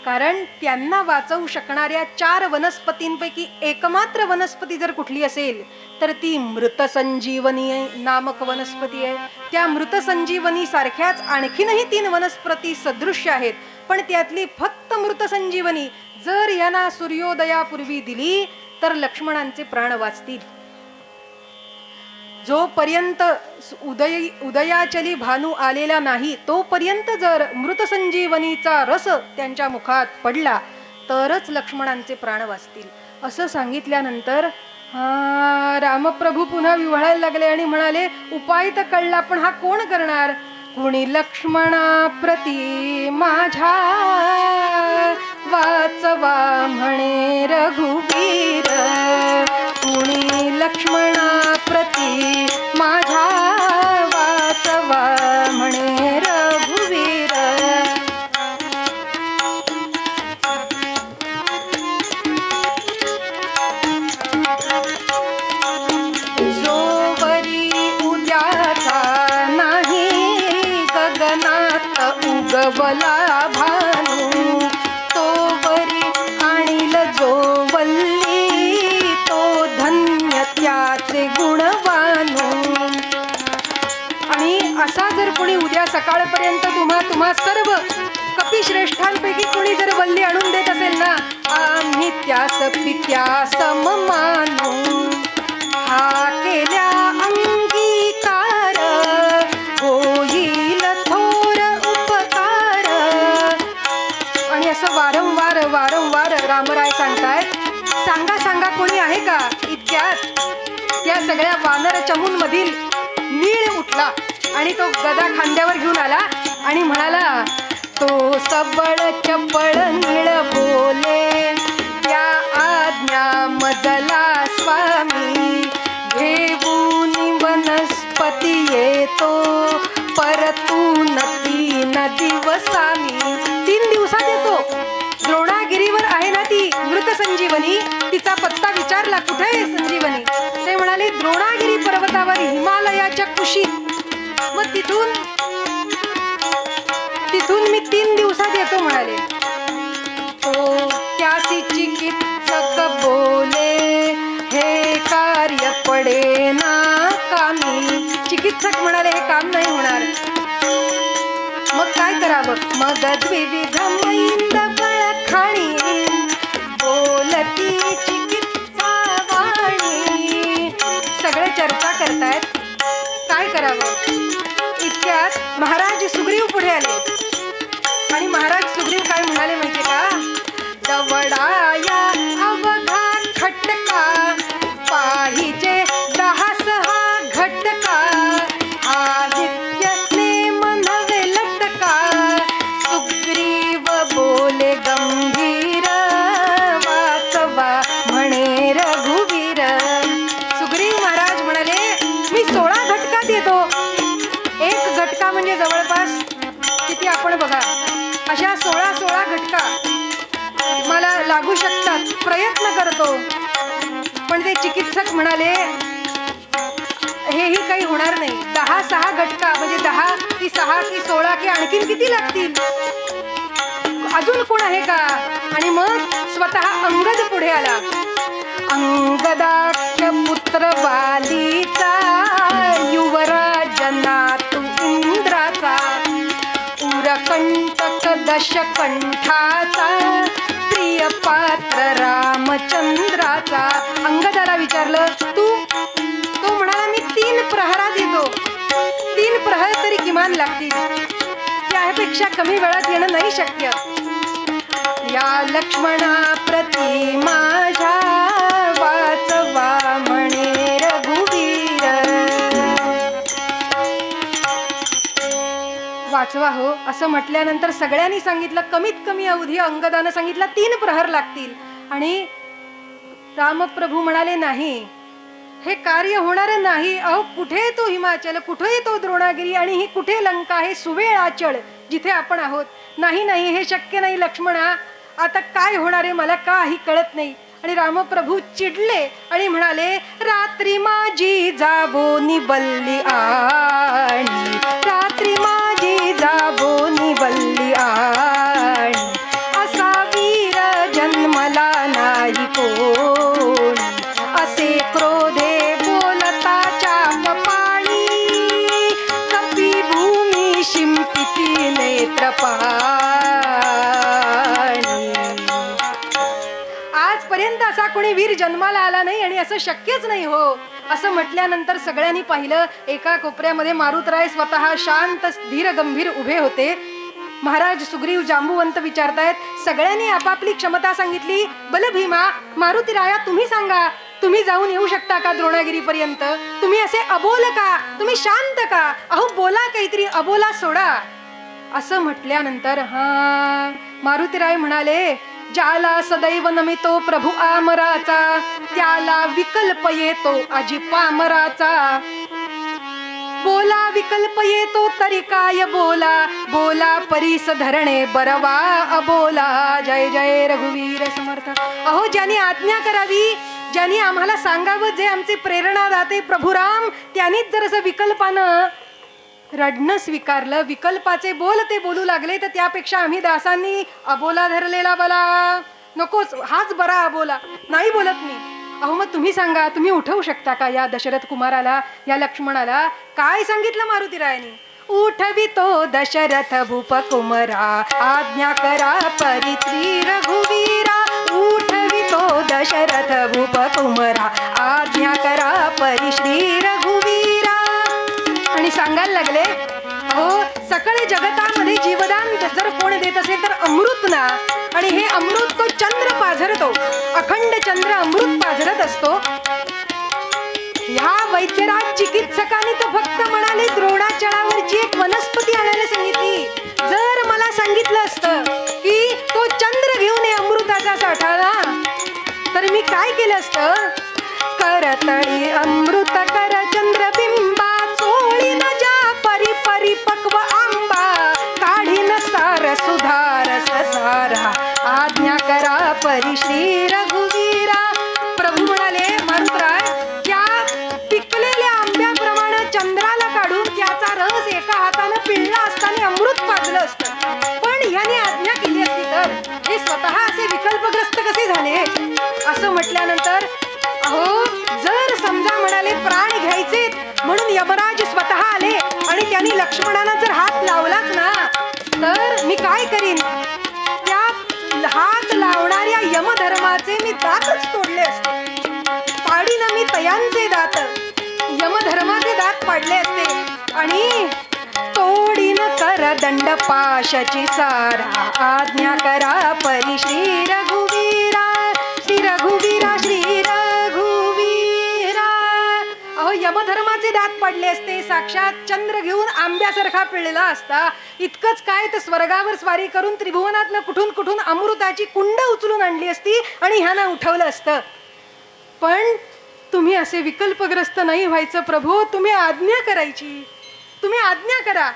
कारण त्यांना वाचवू शकणाऱ्या 4 वनस्पतींपैकी एकमात्र वनस्पती जर कुठली असेल तर ती मृतसंजीवनी नामक वनस्पती आहे. त्या मृतसंजीवनी सारख्याच आणखीनही 3 वनस्पती सदृश्य आहेत, पण त्यातली फक्त मृतसंजीवनी जर यांना सूर्योदयापूर्वी दिली तर लक्ष्मणांचे प्राण वाचतील. जोपर्यंत उदयाचली भानू आलेला नाही तोपर्यंत जर मृतसंजीवनीचा रस त्यांच्या मुखात पडला तरच लक्ष्मणांचे प्राण वाचतील. असं सांगितल्यानंतर रामप्रभू पुन्हा विव्हळायला लागले आणि म्हणाले, उपाय तर कळला, पण हा कोण करणार? कुणी लक्ष्मणा प्रती माझ्या वाचवा म्हणे रघुवीर, कुणी लक्ष्मणा प्रती माझ्या वाचवा म्हणे रघुवीर. जोवरी उद्याचा नाही गगनात उगवला भानू, तोवरी आणील जो वल्ली तो धन्य त्याचे गुणवानू. आणि असा जर कोणी उद्या सकाळपर्यंत तुम्हा सर्व कपिश्रेष्ठांपैकी कोणी जर वल्ली आणून देत असेल ना, आम्ही त्यास पित्या सम मानू. हा केल्या अंगीकार होईल थोर उपकार. आणि असं वारंवार वारंवार रामराय सांगतायत. सांगा सांगा कोणी आहे का. इतक्यात त्या सगळ्या वानर चमून मधील नीळ उठला आणि तो गदा खांद्यावर घेऊन आला आणि म्हणाला, तो सबळ चपळ नीळ बोले त्या आज्ञा मजला स्वामी. घेऊन वनस्पती येतो परतून 3 दिवसांनी. 3 दिवसात येतो. द्रोणागिरीवर आहे ना ती मृत संजीवनी. तिचा पत्ता विचारला, कुठे आहे संजीवनी. ते म्हणाले, द्रोणागिरी पर्वतावर हिमालयाच्या कुशीत. मग तिथून मी 3 दिवसात येतो म्हणाले. तो त्यासी चिकित्सक बोले, हे कार्य पडे ना कामी. चिकित्सक म्हणाले, हे काम नाही होणार. मग काय करावं. मग द्विविध मैंद बळखाणी बोलती चिकित्सा वाणी. सगळे चर्चा करतायत काय करावं. इतक्यात महाराज सुग्रीव पुढे आले आणि महाराज सुग्रीव काय म्हणाले माहितीये का. दवडाया अवघा खटका पाहिजे 10 घटका. आदित्य नेम नवे लटका सुग्रीव बोले गंभीर वाचवा म्हणे रघुवीर. सुग्रीव महाराज म्हणाले, मी 16 घटका देतो. 1 घटका म्हणजे जवळपास किती आपण बघा, अशा 16 घटका मला लागू शकतात. प्रयत्न करतो. पण ते चिकित्सक म्हणाले, हेही काही होणार नाही. 10 घटका म्हणजे 10 की 6 की 16 की आणखीन किती लागतील. अजून कोण आहे का. आणि मग स्वतः अंगद पुढे आला. अंगदाख्य पुत्र वालीचा युवराज नातू इंद्राचा उरकंटक दशकंठाचा प्रिय पात्र रामचंद्राचा. अंगदाला विचारलं, तो म्हणाला, मी 3 प्रहरात येतो. 3 प्रहर तरी किमान लागतील. त्यापेक्षा कमी वेळात येणं नाही शक्य. या लक्ष्मणा प्रति माझ्या वाचवा म्हणे रघुवीर. वाचवा हो असं म्हटल्यानंतर सगळ्यांनी सांगितलं. कमीत कमी अवधी अंगदानं सांगितलं 3 प्रहर लागतील. आणि रामप्रभू म्हणाले, नाही हे कार्य होणार नाही. अहो कुठे तो हिमाचल, कुठे तो द्रोणागिरी आणि ही कुठे लंका, हे सुवेळाचळ जिथे आपण आहोत. नाही नाही हे शक्य नाही लक्ष्मणा. आता काय होणार आहे मला काही कळत नाही. आणि रामप्रभू चिडले आणि म्हणाले, रात्री माझी जाबो निबल्ली आणि रात्री माझी जाबो निबल्ली आणि असा वीर जन्मला नाही कोणी. असे क्रोधे बोलता चाप पाणी कपी भूमी शिंपिती नेत्रपाणी. आजपर्यंत असा कोणी वीर जन्माला आला नाही आणि असं शक्यच नाही हो. असं म्हटल्यानंतर सगळ्यांनी पाहिलं. एका कोपऱ्यामध्ये मारुतराय स्वतः शांत धीर गंभीर उभे होते. महाराज सुग्रीव जांबुवंत विचारतायत. सगळ्यांनी आपापली क्षमता सांगितली. बल भीमा, मारुतीराया तुम्ही सांगा, तुम्ही जाऊन येऊ शकता का द्रोणागिरीपर्यंत. तुम्ही असे अबोल का, तुम्ही शांत का. अहो बोला काहीतरी, अबोला सोडा. असं म्हटल्यानंतर मारुतीराय म्हणाले, ज्याला सदैव नमितो प्रभू आमराचा त्याला विकल्प येतो अजी पामराचा. बोला विकल्प येतो तरी काय बोला, बोला परीस धरणे बरवा अबोला. जय जय रघुवीर समर्थ. अहो ज्यांनी आज्ञा करावी, ज्यांनी आम्हाला सांगावं, जे आमचे प्रेरणादाते प्रभुराम, त्यांनीच जर असं विकल्पानं रडणं स्वीकारलं, विकल्पाचे बोल ते बोलू लागले, तर त्यापेक्षा आम्ही दासांनी अबोला धरलेला बला नकोच, हाच बरा अबोला. नाही बोलत मी. अहो मग तुम्ही सांगा, तुम्ही उठवू शकता का या दशरथ कुमाराला, या लक्ष्मणाला. काय सांगितलं मारुतीरायानी. उठवितो दशरथ भूप कुमरा आज्ञा करा परित्री रघुवीरा. उठवितो दशरथ भूप कुमरा आज्ञा करा परी श्री रघुवीरा. आणि सांगायला लागले, हो सकळे जगतामध्ये जीवदान जर कोण देत असेल तर अमृत ना. आणि हे अमृत तो चंद्र पाझरतो, अखंड चंद्र अमृत पाझरत असतो. ह्या वैद्यराज चिकित्सकाने तर फक्त म्हणाले द्रोणाचळावरची एक वनस्पती आणायला सांगितली. जर मला सांगितलं असतं की तो चंद्र घेऊन ये अमृताचा साठाळा, तर मी काय केलं असतं? करतळी अमृत कर चंद्रबिंबा चोळीन ज्या परी परिपक्व आंबा काढीन सार सुधार ससारा आज्ञा करा परी श्री रघुवीरा. प्रभू म्हणाले, मारुतराय त्या पिकलेल्या आंब्याप्रमाणे चंद्राला काढून त्याचा रस एका हाताने पिळला असताना अमृत पाजलं असतं. पण ह्याने आज्ञा केली असती तर हे स्वतः असे विकल्पग्रस्त कसे झाले? असं म्हटल्यानंतर अहो जर समजा म्हणाले प्राण घ्यायचे म्हणून यमराज स्वतः आले आणि त्यांनी लक्ष्मणाला जर हात लावलाच ना, तर मी काय करीन? त्या हात लावणाऱ्या यमधर्माचे मी दातच तोडले असते. पाडीन मी तयांचे दात, यमधर्माचे दात पाडले असते. आणि तोडीन कर दंड पाशाची सारा आज्ञा करा परी श्री रघुवीरा. श्री रघुवीरा श्री रघुवीरा. अहो यमधर्माचे दात पडले असते, साक्षात चंद्र घेऊन आंब्यासारखा पिळलेला असता. इतकंच काय तर स्वर्गावर स्वारी करून त्रिभुवनातनं कुठून कुठून अमृताची कुंड उचलून आणली असती आणि ह्यानं उठवलं असतं. पण तुम्ही असे विकल्पग्रस्त नाही व्हायचं प्रभू, तुम्ही आज्ञा करायची, तुम्ही आज्ञा करा.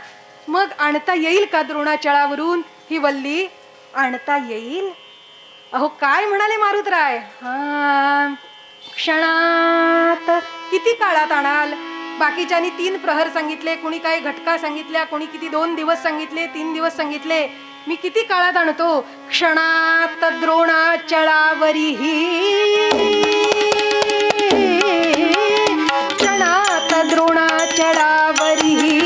मग आणता येईल का द्रोणाचळावरून ही वल्ली? आणता येईल. अहो काय म्हणाले मारुतराय, हा क्षणात. किती काळात आणाल? बाकीच्यांनी 3 प्रहर सांगितले, कोणी काही घटका सांगितल्या, कोणी किती 2 दिवस सांगितले, 3 दिवस सांगितले. मी किती काळात आणतो? क्षणात द्रोणाचळावरीही, क्षणात द्रोणाचळावरीही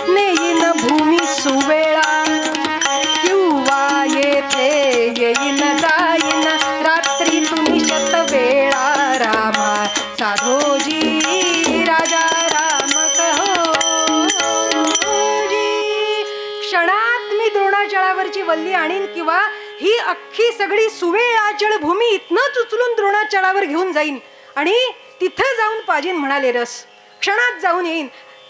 नेईन भूमी सुवेळा किंवा येथे येईन जाईन रात्रीतून शतवेळा रामा साधोजी राजा राम कहोजी. क्षणात मी द्रोणाचळावरची वल्ली आणीन किंवा ही अख्खी सगळी सुवेळाचळ भूमी इथनच उचलून द्रोणाचळावर घेऊन जाईन आणि तिथं जाऊन पाजीन म्हणाले रस. क्षणात जाऊन येईन.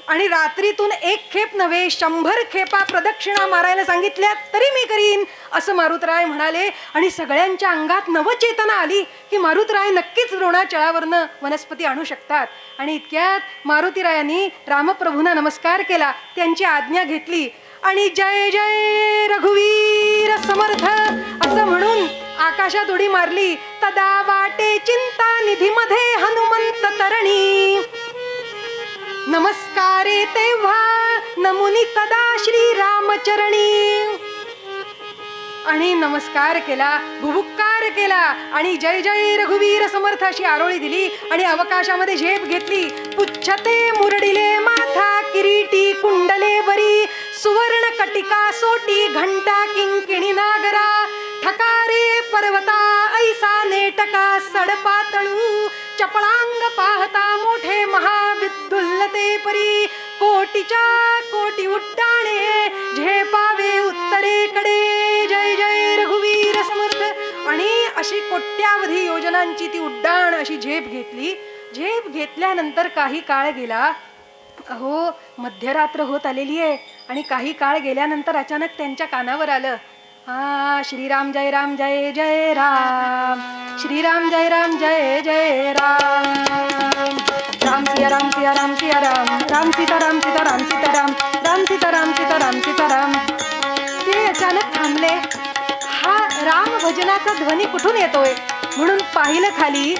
आणि रात्रीतून 1 खेप नव्हे 100 खेपा प्रदक्षिणा मारायला सांगितल्या तरी मी करीन असं मारुतराय म्हणाले. आणि सगळ्यांच्या अंगात नवचेतना आली की मारुतराय नक्कीच द्रोणाचळावरनं वनस्पती आणू शकतात. आणि इतक्यात मारुतीरायांनी रामप्रभूंना नमस्कार केला, त्यांची आज्ञा घेतली आणि जय जय रघुवीर समर्थ असं म्हणून आकाशात उडी मारली. तदा वाटे चिंता निधीमध्ये हनुमंत तरणी नमस्कारे तेव्हा नमुनी तदा श्री रामचरणी. आणि नमस्कार केला, भुभुक्कार केला आणि जय जय रघुवीर समर्थ अशी आरोळी दिली आणि अवकाशामध्ये झेप घेतली. पुच्छते मुरडिले माथा किरीटी कुंडले बरी सुवर्ण कटिका सोटी घंटा किंकिणी नागरा ठकारे पर्वता ऐसा नेटका सडपातळू चपळांग पाहता मोठे महाविद्युल्लते परी कोटीच्या कोटी उड्डाणे झेपावे उत्तरेकडे जय जय रघुवीर समर्थ. आणि अशी कोट्यावधी योजनांची ती उड्डाण अशी झेप घेतली. झेप घेतल्यानंतर काही काळ गेला. अहो मध्यरात्र होत आलेली आहे आणि काही काळ गेल्यानंतर अचानक त्यांच्या कानावर आलं, हा श्रीराम जय राम जय जय राम, श्रीराम जय राम जय जय राम, राम सिया राम सिया राम सिया राम, राम सीता राम सीता राम सीता राम, राम सीता राम सीता राम सीता राम. ते अचानक थांबले. हा राम भजनाचा ध्वनी कुठून येतोय म्हणून पाहिलं खाली.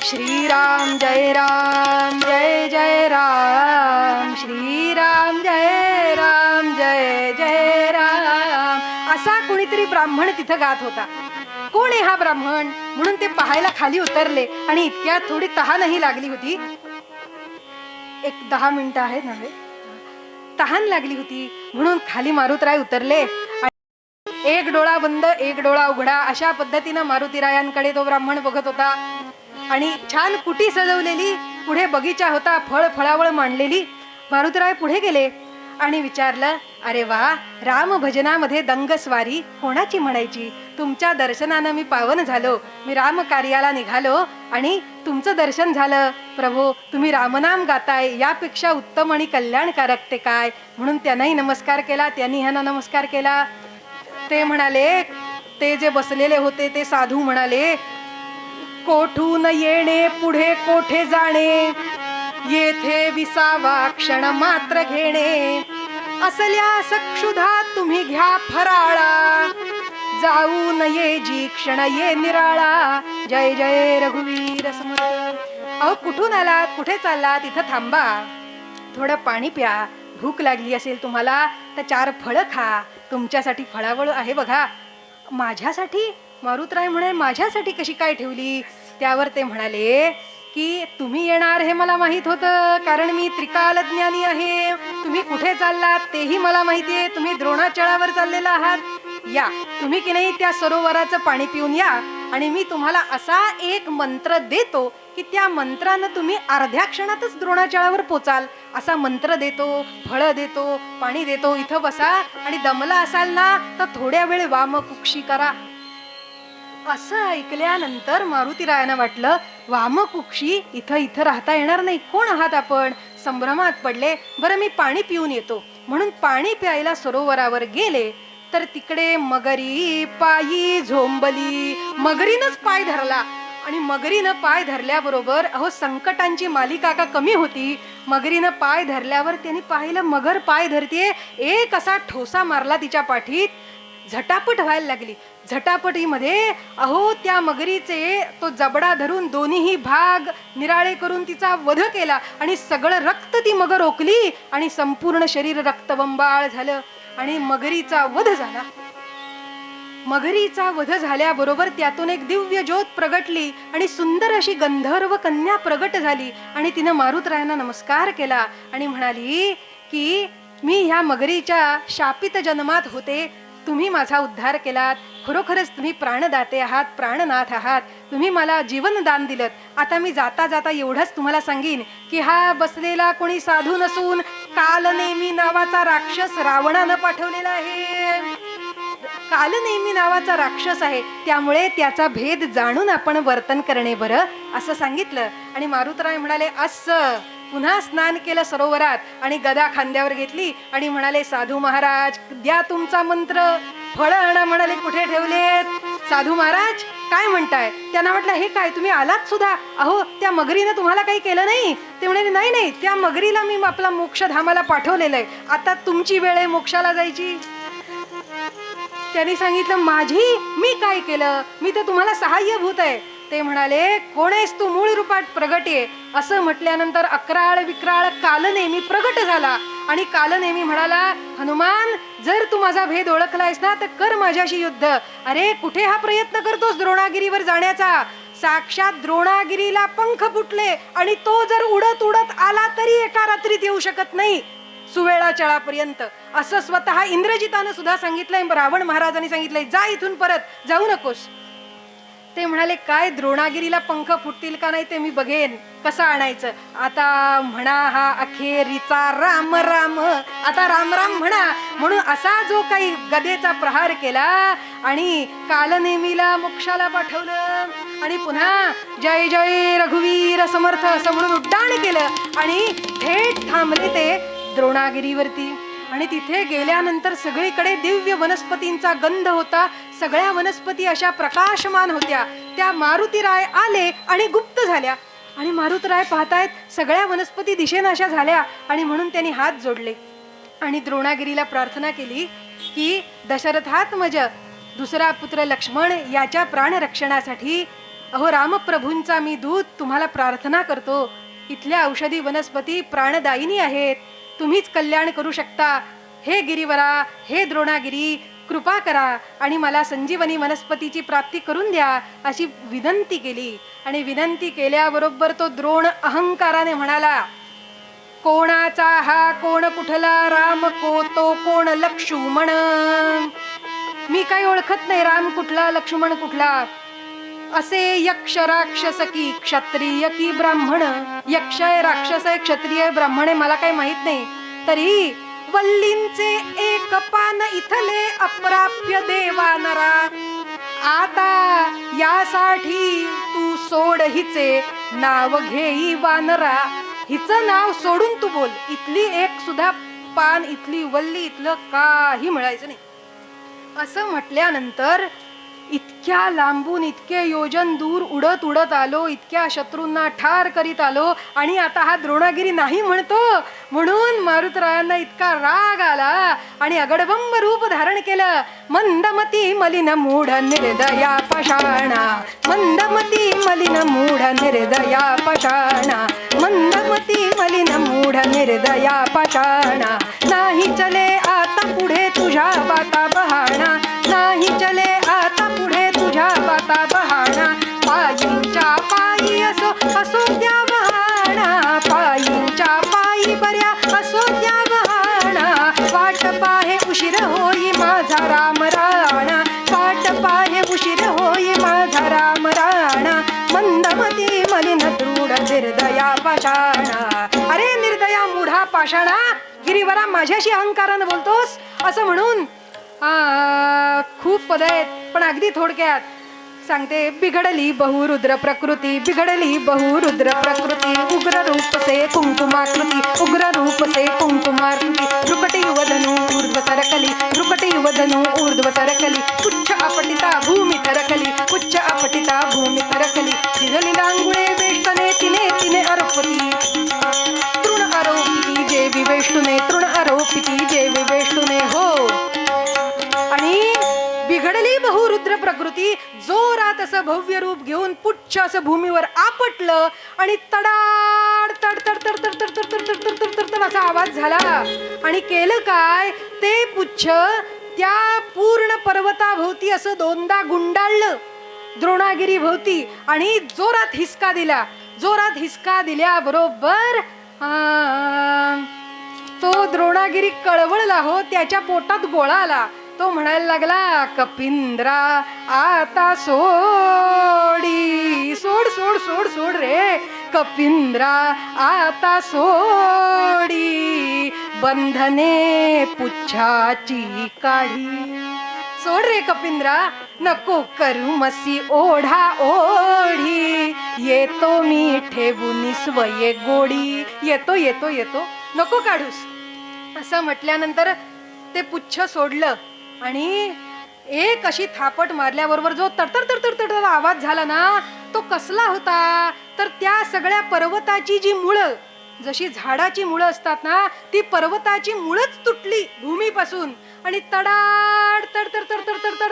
श्रीराम जय राम जय जय राम, श्रीराम जय राम जय जय राम असा कोणीतरी ब्राह्मण तिथं गात होता. कोण आहे हा ब्राह्मण म्हणून ते पाहायला खाली उतरले आणि इतक्यात थोडी तहानही लागली होती. एक 10 मिनिटं आहेत नव्हे, तहान लागली होती म्हणून खाली मारुतराय उतरले. एक डोळा बंद एक डोळा उघडा अशा पद्धतीनं मारुतीरायांकडे तो ब्राह्मण बघत होता. आणि छान कुटी सजवलेली, पुढे बगीचा होता, फळावळ मांडलेली. मारुतीराय पुढे गेले आणि विचारलं, अरे वा, राम भजनामध्ये दंगस्वारी कोणाची म्हणायची? तुमच्या दर्शनानं मी पावन झालो, मी राम कार्याला निघालो आणि तुमचं दर्शन झालं. प्रभू, तुम्ही रामनाम गाताय, यापेक्षा उत्तम आणि कल्याणकारक ते काय? म्हणून त्यांनाही नमस्कार केला, त्यांनी ह्यांना नमस्कार केला. ते म्हणाले, ते जे बसलेले होते ते साधू म्हणाले, कोठून येणे पुढे कोठे जाणे, येथे विसावा क्षण मात्र घेणे. असल्या सक्षुधा तुम्ही घ्या फराळा, जाऊ नये जी क्षण ये निराळा. जय जय रघुवीर समर्थ. अहो, कुठून आलात, कुठे चाललात? इथं थांबा, थोडं पाणी प्या. भूक लागली असेल तुम्हाला तर 4 फळं खा. तुमच्यासाठी फळावळ आहे बघा. माझ्यासाठी? मारुतराय म्हणे, माझ्यासाठी कशी काय ठेवली? त्यावर ते म्हणाले की तुम्ही येणार हे मला माहित होतं, कारण मी त्रिकालज्ञानी आहे. तुम्ही कुठे चाललात तेही मला माहिती आहे. तुम्ही द्रोणाचळावर चाललेला आहात. या, तुम्ही की नाही त्या सरोवराचं पाणी पिऊन या, आणि मी तुम्हाला असा एक मंत्र देतो की त्या मंत्रानं तुम्ही अर्ध्या क्षणातच द्रोणाचळावर पोचाल. असा मंत्र देतो, फळं देतो, पाणी देतो. इथं बसा, आणि दमला असाल ना तर थोड्या वेळ वामकुक्षी करा. असं ऐकल्यानंतर मारुतीरायांना वाटलं, वामकुक्षी, इथं राहता येणार नाही. कोण आहात आपण? संभ्रमात पडले. बरं, मी पाणी पिऊन येतो. म्हणून पाणी प्यायला सरोवरावर गेले तर तिकडे मगरी पायी झोंबली. मगरीनच पाय धरला, आणि मगरीनं पाय धरल्याबरोबर, अहो, संकटांची मालिका का कमी होती? मगरीनं पाय धरल्यावर त्यांनी पाहिलं, मगर पाय धरतीये. एक असा ठोसा मारला तिच्या पाठीत, झटापट व्हायला लागली. झटापटीमध्ये अहो त्या मगरीचे तो जबडा धरून दोन्हीही भाग निराळे करून तिचा वध केला, आणि सगळं रक्त ती मगर ओकली, आणि संपूर्ण शरीर रक्तबंबाळ झालं, आणि मगरीचा वध झाला. मगरीचा वध झाल्याबरोबर त्यातून एक दिव्य ज्योत प्रगटली, आणि सुंदर अशी गंधर्व कन्या प्रगट झाली. आणि तिनं मारुतरायांना नमस्कार केला आणि म्हणाली की मी ह्या मगरीच्या शापित जन्मात होते, तुम्ही माझा उद्धार केलात. खरोखरच तुम्ही प्राणदाते आहात, प्राणनाथ आहात. तुम्ही मला जीवनदान दिलं. आता मी जाता जाता एवढंच तुम्हाला सांगीन की हा बसलेला कोणी साधू नसून कालनेमी नावाचा राक्षस रावणानं पाठवलेला आहे. कालनेमी नावाचा राक्षस आहे, त्यामुळे त्याचा भेद जाणून आपण वर्तन करणे बरं, असं सांगितलं. आणि मारुतराय म्हणाले, असं. पुन्हा स्नान केलं सरोवरात, आणि गदा खांद्यावर घेतली आणि म्हणाले, साधू महाराज, द्या तुमचा मंत्र. फळं आणा म्हणाले. कुठे ठेवलेत? साधू महाराज काय म्हणताय? त्यांना म्हटलं, हे काय, तुम्ही आलात सुद्धा? अहो, त्या मगरीनं तुम्हाला काही केलं नाही? ते म्हणाले, नाही नाही, त्या मगरीला मी आपला मोक्षधामाला पाठवलेलं आहे. आता तुमची वेळ आहे मोक्षाला जायची. त्यांनी सांगितलं, मी काय केलं? मी तर तुम्हाला सहाय्यभूत आहे. ते म्हणाले, कोण आहेस तू? मूळ रूपात प्रगट ये. असं म्हटल्यानंतर अक्राळ विक्राळ कालनेमी प्रगट झाला, आणि कालनेमी म्हणाला, हनुमान, जर तू माझा भेद ओळखलायस ना तर कर माझ्याशी युद्ध. अरे, कुठे हा प्रयत्न करतोस द्रोणागिरीवर जाण्याचा? साक्षात द्रोणागिरीला पंख फुटले, आणि तो जर उडत उडत आला तरी एका रात्रीत येऊ शकत नाही सुवेळाचळापर्यंत. असं स्वतः इंद्रजितानं सुद्धा सांगितलंय, रावण महाराजांनी सांगितलंय, जा इथून, परत जाऊ नकोस. ते म्हणाले, काय द्रोणागिरीला पंख फुटतील का नाही ते मी बघेन, कसं आणायचं. आता म्हणा हा अखेरीचा राम राम, आता राम राम म्हणा. म्हणून असा जो काही गदेचा प्रहार केला, आणि कालनेमीला मोक्षाला पाठवलं, आणि पुन्हा जय जय रघुवीर समर्थ असं म्हणून उड्डाण केलं, आणि थेट थांबले ते द्रोणागिरीवरती. आणि तिथे गेल्यानंतर सगळीकडे दिव्य वनस्पतींचा गंध होता. सगळ्या वनस्पती अशा प्रकाशमान होत्या. त्या मारुतीराय आले आणि गुप्त झाल्या, आणि मारुतीराय पाहतायत सगळ्या वनस्पती दिशेनाशा झाल्या, आणि म्हणून त्यांनी हात जोडले आणि द्रोणागिरीला प्रार्थना केली की दशरथात्मज, दुसरा पुत्र लक्ष्मण याच्या प्राणरक्षणासाठी अहो रामप्रभूंचा मी दूत तुम्हाला प्रार्थना करतो. इथल्या औषधी वनस्पती प्राणदायिनी आहेत, तुम्हीच कल्याण करू शकता. हे गिरीवरा, हे द्रोणागिरी, कृपा करा आणि मला संजीवनी वनस्पतीची प्राप्ती करून द्या, अशी विनंती केली. आणि विनंती केल्याबरोबर तो द्रोण अहंकाराने म्हणाला, कोणाचा हा कोण कुठला राम को तो कोण लक्ष्मण. मी काही ओळखत नाही राम कुठला लक्ष्मण कुठला. असे यक्ष राक्षस की क्षत्रिय की ब्राह्मण. यक्ष आहे, राक्षस आहे, क्षत्रिय आहे, ब्राह्मण आहे, मला काही माहित नाही. तरी वल्लींचे एक पान इथले अप्राप्य देवा नरा. आता यासाठी तू सोड हिचे नाव घेई वानरा. हिचं नाव सोडून तू बोल. इथली एक सुद्धा पान, इथली वल्ली, इथलं काही मिळायचं नाही. असं म्हटल्यानंतर इतक्या लांबून इतके योजन दूर उडत उडत आलो, इतक्या शत्रूंना ठार करीत आलो, आणि आता हा द्रोणागिरी नाही म्हणतो. म्हणून मारुतरायांना इतका राग आला आणि अगडबंब रूप धारण केलं. मंदमती मलिन मूढ निर्दया पाषाणा. मंदमती मलिन मूढ निर्दया पाषाणा. मंदमती मलिन मूढ निर्दया पाषाणा. नाही चले आता पुढे तुझ्या बाता बहाणा. नाही चले आता पुढे तुझ्या बाता बहाणा. पायींच्या पायी असो असो त्या बहाणा. पायींच्या पायी बऱ्या असो त्या बहाणा. वाट पाहे उशीर होई माझा राम राणा. वाट पाहे उशीर होई माझा राम राणा. मंदमती मलिन दृढ निर्दया पाषाणा. अरे निर्दया मूढा पाषाणा, गिरीवरा माझ्याशी अहंकारानं बोलतोस असं म्हणून खूप पद आहेत, पण अगदी थोडक्यात सांगते. बिघडली बहुरुद्र प्रकृती. बिघडली बहुरुद्र प्रकृती. उग्र रूप से कुंकुमाकृती. उग्र रूप से कुंकुमाकृती. भ्रुकटी युवधनु ऊर्ध्व सरकली. भ्रुकटी युवधनु ऊर्ध्व सरकली. उच्च आपटिता भूमी थरकली. उच्च आपटिता भूमी थरकली. शिजली लांगुळे वेष्टने तिने तिने आरोपती. तृण आरोपिती जे विवेष्टुने. तृण आरोपिती जे विवेष्टुने. हो, आणि बिघडली बहुरुद्र प्रकृती. जोरात असं भव्य रूप घेऊन पुच्छ असं भूमीवर आपटलं आणि तडाड तड तड तड तड तड तड तड तड तड तड तड असा आवाज झाला. आणि केलं काय, ते पुच्छ त्या पूर्ण पर्वताभोवती असं दोनदा गुंडाळलं द्रोणागिरी भोवती आणि जोरात हिसका दिला. जोरात हिसका दिल्याबरोबर तो द्रोणागिरी कळवळला. हो, त्याच्या पोटात गोळा आला. तो म्हणायला लागला, कपिंद्रा आता सोडी. सोड सोड सोड सोड रे कपिंद्रा आता सोडी. बंधने पुच्छाची काढी. सोड रे कपिंद्रा, नको करू मसी ओढा ओढी. येतो मी ठेवून स्वये गोडी. येतो येतो येतो, नको काढूस. असं म्हटल्यानंतर ते पुच्छ सोडलं आणि एक अशी थापट मारल्याबरोबर जो तडतड तडतड तडतड आवाज झाला ना, तो कसला होता तर त्या सगळ्या पर्वताची जी मुळं, जशी झाडाची मुळं असतात ना, ती पर्वताची मुळच तुटली भूमीपासून आणि तडाड तडतड तडतड तडतड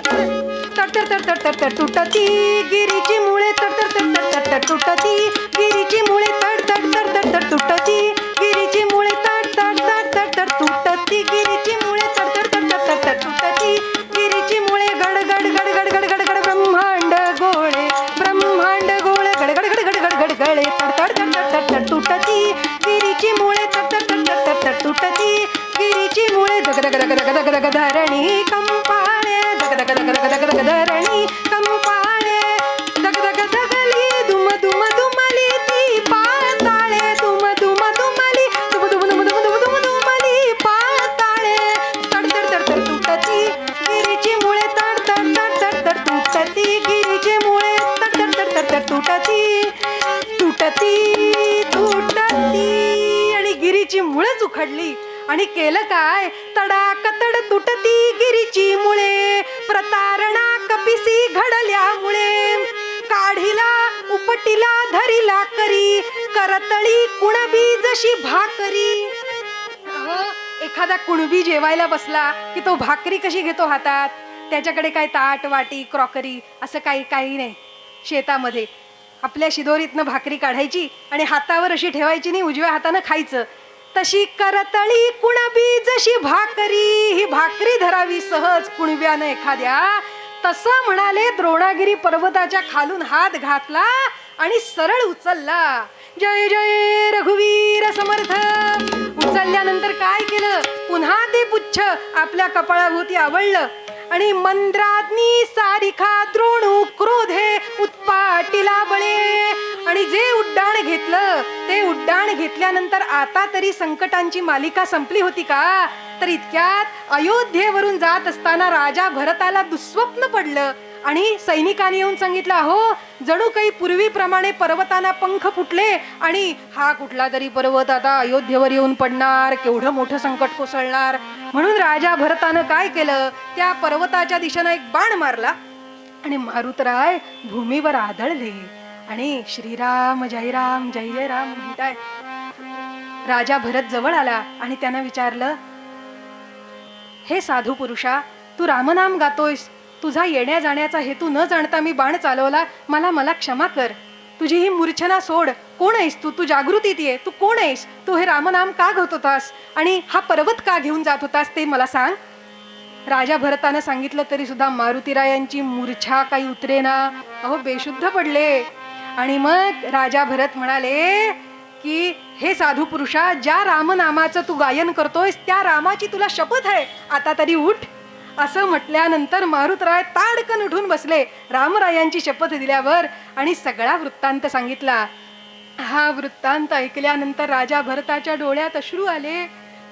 तडतड तडतड तडतड तुटती गिरीची मुळे. तडतड तडतड तडतड तुटती गिरीची मुळे. तडतड तडतड तडतड तुटती गिरीची मुळे. तडतड तडतड तडतड तुटती गिरीची मुळे. तडतड तडतड तडतड तुटती गिरीची मुळे. गड गड गड गड गड गड गड ब्रह्मांड गोळे. ब्रह्मांड गोळे गड गड गड गड गड गड गळे. तडतड तडतड तडतड तुटती गिरीची मुळे. तडतड तडतड तडतड तुटती गिरीची मुळे. दग दग दग दग दग दग धरणी कंपाळे. दग दग दग दग दग दग धरणी कंपाळे. दग दग दगली दुम दुम दुमली ती पाताळे. दुम दुम दुमली दुम दुम दुम दुम दुम दुम दुमली पाताळे. तडतड तडतड तुटती गिरीची मुळे. तडतड तडतड तड तुटती गिरीची मुळे. तडतड तडतड तड तुटती तुटती तुटती आणि गिरीची मुळेच उखडली. आणि केलं काय, तडाकतड तुटती गिरीची मुळे. प्रतारणा कपिसी घडल्यामुळे. काढिला उपटिला धरिला करी. करतळी कुणबी जशी भाकरी. एखादा कुणबी जेवायला बसला की तो भाकरी कशी घेतो हातात, त्याच्याकडे काय ताट वाटी क्रॉकरी असं काही काही नाही. शेतामध्ये आपल्या शिदोरीतनं भाकरी काढायची आणि हातावर अशी ठेवायची नाही, उजव्या हातानं खायचं. तशी करतळी कुणबी जशी भाकरी. ही भाकरी धरावी सहज कुणब्यानं एखाद्या. तसं म्हणाले द्रोणागिरी पर्वताच्या खालून हात घातला आणि सरळ उचलला. जय जय रघुवीर समर्थ. उचलल्यानंतर काय केलं, पुन्हा ते पुच्छ आपल्या कपाळाभोवती आवळलं आणि मंद्राग्नी सारिखा द्रोणू क्रोधे उत्पाटिला बळे. आणि जे उड्डाण घेतलं ते उड्डाण घेतल्यानंतर आता तरी संकटांची मालिका संपली होती का? तर इतक्यात अयोध्येवरून जात असताना राजा भरताला दुःस्वप्न पडलं आणि सैनिकांनी येऊन सांगितलं, अहो जणू काही पूर्वीप्रमाणे पर्वतांना पंख फुटले आणि हा कुठला तरी पर्वत आता अयोध्येवर येऊन पडणार, केवढं मोठं संकट कोसळणार. म्हणून राजा भरतानं काय केलं, त्या पर्वताच्या दिशेनं एक बाण मारला आणि मारुतराय भूमीवर आदळले आणि श्रीराम जय राम जय जय राम म्हणताय. राजा भरत जवळ आला आणि त्यानं विचारलं, हे साधू पुरुषा, तू रामनाम गातोयस, तुझा येण्या जाण्याचा हेतू न जाणता मी बाण चालवला, मला क्षमा कर. तुझी ही मूर्छना सोड. कोण आहेस तू? तू जागृतीत ये. तू कोण आहेस? तू हे रामनाम का गात होतास आणि हा पर्वत का घेऊन जात होतास ते मला सांग. राजा भरतानं सांगितलं तरी सुद्धा मारुतीरायांची मूर्छा काही उतरेना. अहो बेशुद्ध पडले. आणि मग राजा भरत म्हणाले की हे साधू पुरुषा, ज्या रामनामाचं तू गायन करतोयस त्या रामाची तुला शपथ आहे, आता तरी उठ. असं म्हटल्यानंतर मारुतराय ताडकन उठून बसले रामरायांची शपथ दिल्यावर आणि सगळा वृत्तांत सांगितला. हा वृत्तांत ऐकल्यानंतर राजा भरताच्या डोळ्यात अश्रू आले.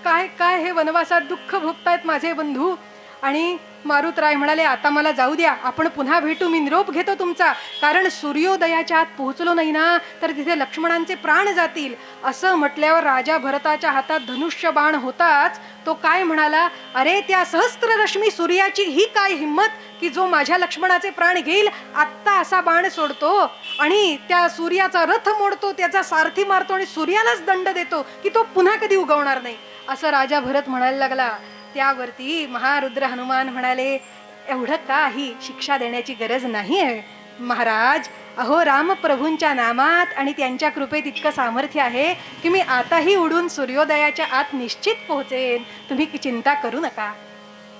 काय काय हे वनवासात दुःख भोगतायत माझे बंधू. आणि मारुतराय म्हणाले, आता मला जाऊ द्या, आपण पुन्हा भेटू, मी निरोप घेतो तुमचा, कारण सूर्योदयाच्या आत पोहोचलो नाही ना तर तिथे लक्ष्मणांचे प्राण जातील. असं म्हटल्यावर राजा भरताच्या हातात धनुष्य बाण होताच तो काय म्हणाला, अरे त्या सहस्त्र रश्मी सूर्याची ही काय हिम्मत की जो माझ्या लक्ष्मणाचे प्राण घेईल. आत्ता असा बाण सोडतो आणि त्या सूर्याचा रथ मोडतो, त्याचा सारथी मारतो आणि सूर्यालाच दंड देतो की तो पुन्हा कधी उगवणार नाही. असं राजा भरत म्हणायला लागला. त्यावरती महारुद्र हनुमान म्हणाले, एवढं काही शिक्षा देण्याची गरज नाही आहे महाराज. अहो रामप्रभूंच्या नामात आणि त्यांच्या कृपेत इतकं सामर्थ्य आहे की मी आताही उडून सूर्योदयाच्या आत निश्चित पोहोचेन, तुम्ही चिंता करू नका.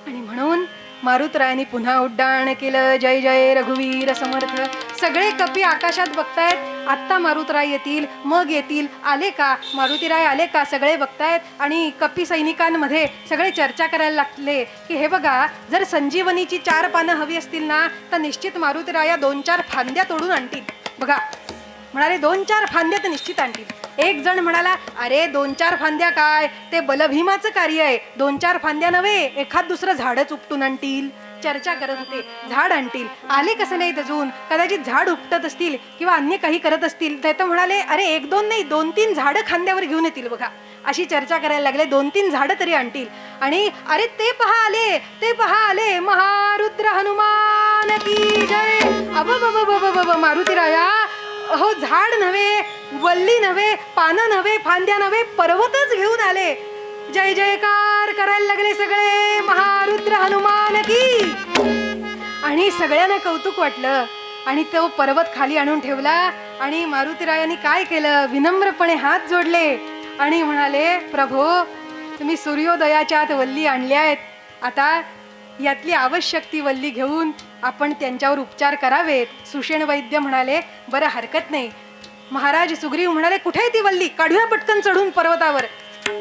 आणि म्हणून मारुतरायांनी पुन्हा उड्डाण केलं. जय जय रघुवीर समर्थ. सगळे कपी आकाशात बघतायत, आत्ता मारुतराय येतील, मग येतील, आले का मारुतीराय आले का, सगळे बघतायत. आणि कपी सैनिकांमध्ये सगळे चर्चा करायला लागले की हे बघा, जर संजीवनीची 4 पानं हवी असतील ना तर निश्चित मारुतीराया 2-4 फांद्या तोडून आणतील. बघा म्हणाले 2-4 फांद्या तर निश्चित आणतील. एक जण म्हणाला, अरे 2-4 फांद्या काय, ते बलभीमाचं कार्य आहे, 2-4 फांद्या नव्हे, एखाद दुसरं झाडच उपटून आणतील. चर्चा करत होते, झाड आणतील. आले कसं नाहीत अजून, कदाचित झाड उपटत असतील किंवा अन्य काही करत असतील. ते तर म्हणाले, अरे 1-2 नाही, 2-3 झाडं खांद्यावर घेऊन येतील. बघा अशी चर्चा करायला लागले, 2-3 झाडं तरी आणतील. आणि अरे ते पहा आले, ते पहा आले, महारुद्र हनुमान की जय. अब मारुतीराया, अहो झाड नव्हे, वल्ली नव्हे, पानं नव्हे, फांद्या नव्हे, पर्वतच घेऊन आले. जय जयकार करायला लागले सगळे, महारुद्र हनुमान की. आणि सगळ्यांना कौतुक वाटलं आणि तो पर्वत खाली आणून ठेवला. आणि मारुतीरायांनी काय केलं, विनम्रपणे हात जोडले आणि म्हणाले, प्रभो तुम्ही सूर्योदयाच्या आत वल्ली आणल्या आहेत, आता यातली आवश्यक ती वल्ली घेऊन आपण त्यांच्यावर उपचार करावेत. सुषेण वैद्य म्हणाले, बरं हरकत नाही. महाराज सुग्रीव म्हणाले, कुठे ती वल्ली, काढूया पटकन चढून पर्वतावर.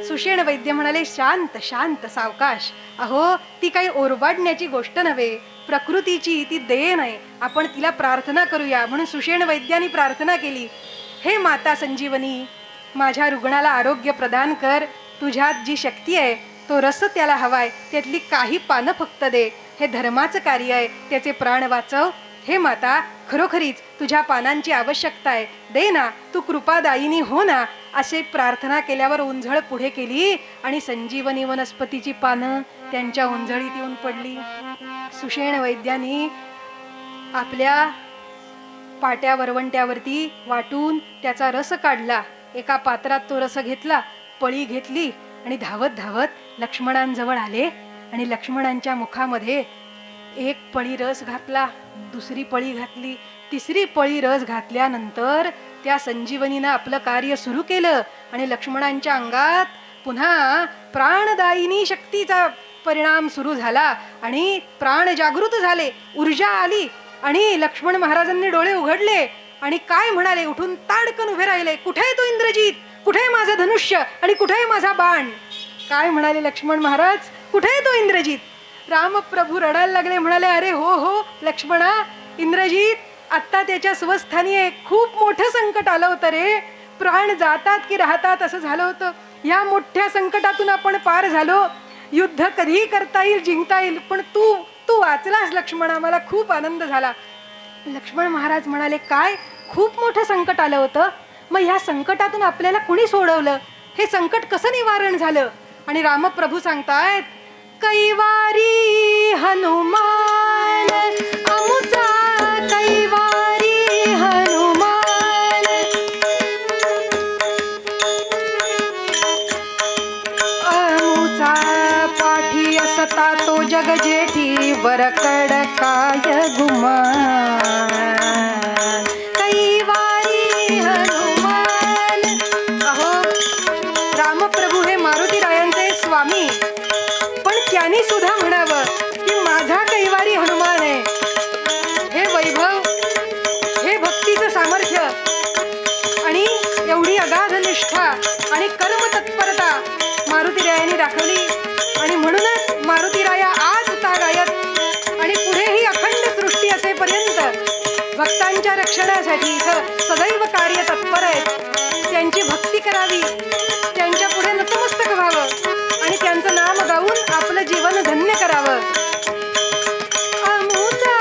सुषेण वैद्य म्हणाले, शांत शांत सावकाश. अहो ती काही ओरबाडण्याची गोष्ट नव्हे, प्रकृतीची ती देण आहे, आपण तिला प्रार्थना करूया. म्हणून सुषेण वैद्यांनी प्रार्थना केली, हे माता संजीवनी, माझ्या रुग्णाला आरोग्य प्रदान कर. तुझ्यात जी शक्ती आहे तो रस त्याला हवाय, त्यातली काही पानं फक्त दे. हे धर्माचं कार्य आहे, त्याचे प्राण वाचव. हे माता, खरोखरीच तुझ्या पानांची आवश्यकता आहे, दे ना, तू कृपादायिनी हो ना. असे प्रार्थना केल्यावर उंझळ पुढे केली आणि संजीवनी वनस्पतीची पानं त्यांच्या उंझळीत येऊन पडली. सुषेण वैद्यांनी आपल्या पाट्या वरवंट्यावरती वाटून त्याचा रस काढला. एका पात्रात तो रस घेतला, पळी घेतली आणि धावत धावत लक्ष्मणांजवळ आले आणि लक्ष्मणांच्या मुखामध्ये एक पळी रस घातला, दुसरी पळी घातली, तिसरी पळी रस घातल्यानंतर त्या संजीवनीनं आपलं कार्य सुरू केलं आणि लक्ष्मणांच्या अंगात पुन्हा प्राणदायिनी शक्तीचा परिणाम सुरू झाला आणि प्राण जागृत झाले, ऊर्जा आली. आणि लक्ष्मण महाराजांनी डोळे उघडले आणि काय म्हणाले, उठून ताडकन उभे राहिले, कुठे आहे तो इंद्रजित, कुठे आहे माझं धनुष्य आणि कुठे आहे माझा बाण. काय म्हणाले लक्ष्मण महाराज, कुठे आहे तो इंद्रजित. रामप्रभू रडायला लागले, म्हणाले अरे हो हो लक्ष्मणा, इंद्रजीत आत्ता त्याच्या स्वस्थानी एक खूप मोठं संकट आलं होतं रे, प्राण जातात की राहतात असं झालं होतं. या मोठ्या संकटातून आपण पार झालो, युद्ध कधीही करता येईल, जिंकता येईल, पण तू तू वाचलास लक्ष्मणा, मला खूप आनंद झाला. लक्ष्मण महाराज म्हणाले काय खूप मोठं संकट आलं होतं, मग ह्या संकटातून आपल्याला कुणी सोडवलं, हे संकट कसं निवारण झालं. आणि रामप्रभू सांगतायत कैवारी हनुमान अमुचा कैवारी हनुमान अमुचा पाठी असता तो जग जेठी वरकड काय गुमान कैवारी हनुमान. अहो रामप्रभू हे मारुतीरायांचे स्वामी, पण त्यांनी सुद्धा म्हणावं की माझा कैवारी हनुमान आहे. हे वैभव, हे भक्तीचं सामर्थ्य आणि एवढी अगाध निष्ठा आणि कर्म तत्परता मारुतीरायांनी दाखवली. आणि म्हणूनच मारुतीराया आज तागायत आणि पुढेही अखंड सृष्टी असेपर्यंत भक्तांच्या रक्षणासाठी सदैव कार्य तत्पर आहेत. त्यांची भक्ती करावी, त्यांच्या पुढे नतमस्तक व्हावं आणि त्यांचं नाम गाऊन आपलं जीवन धन्य करावं. अमुचा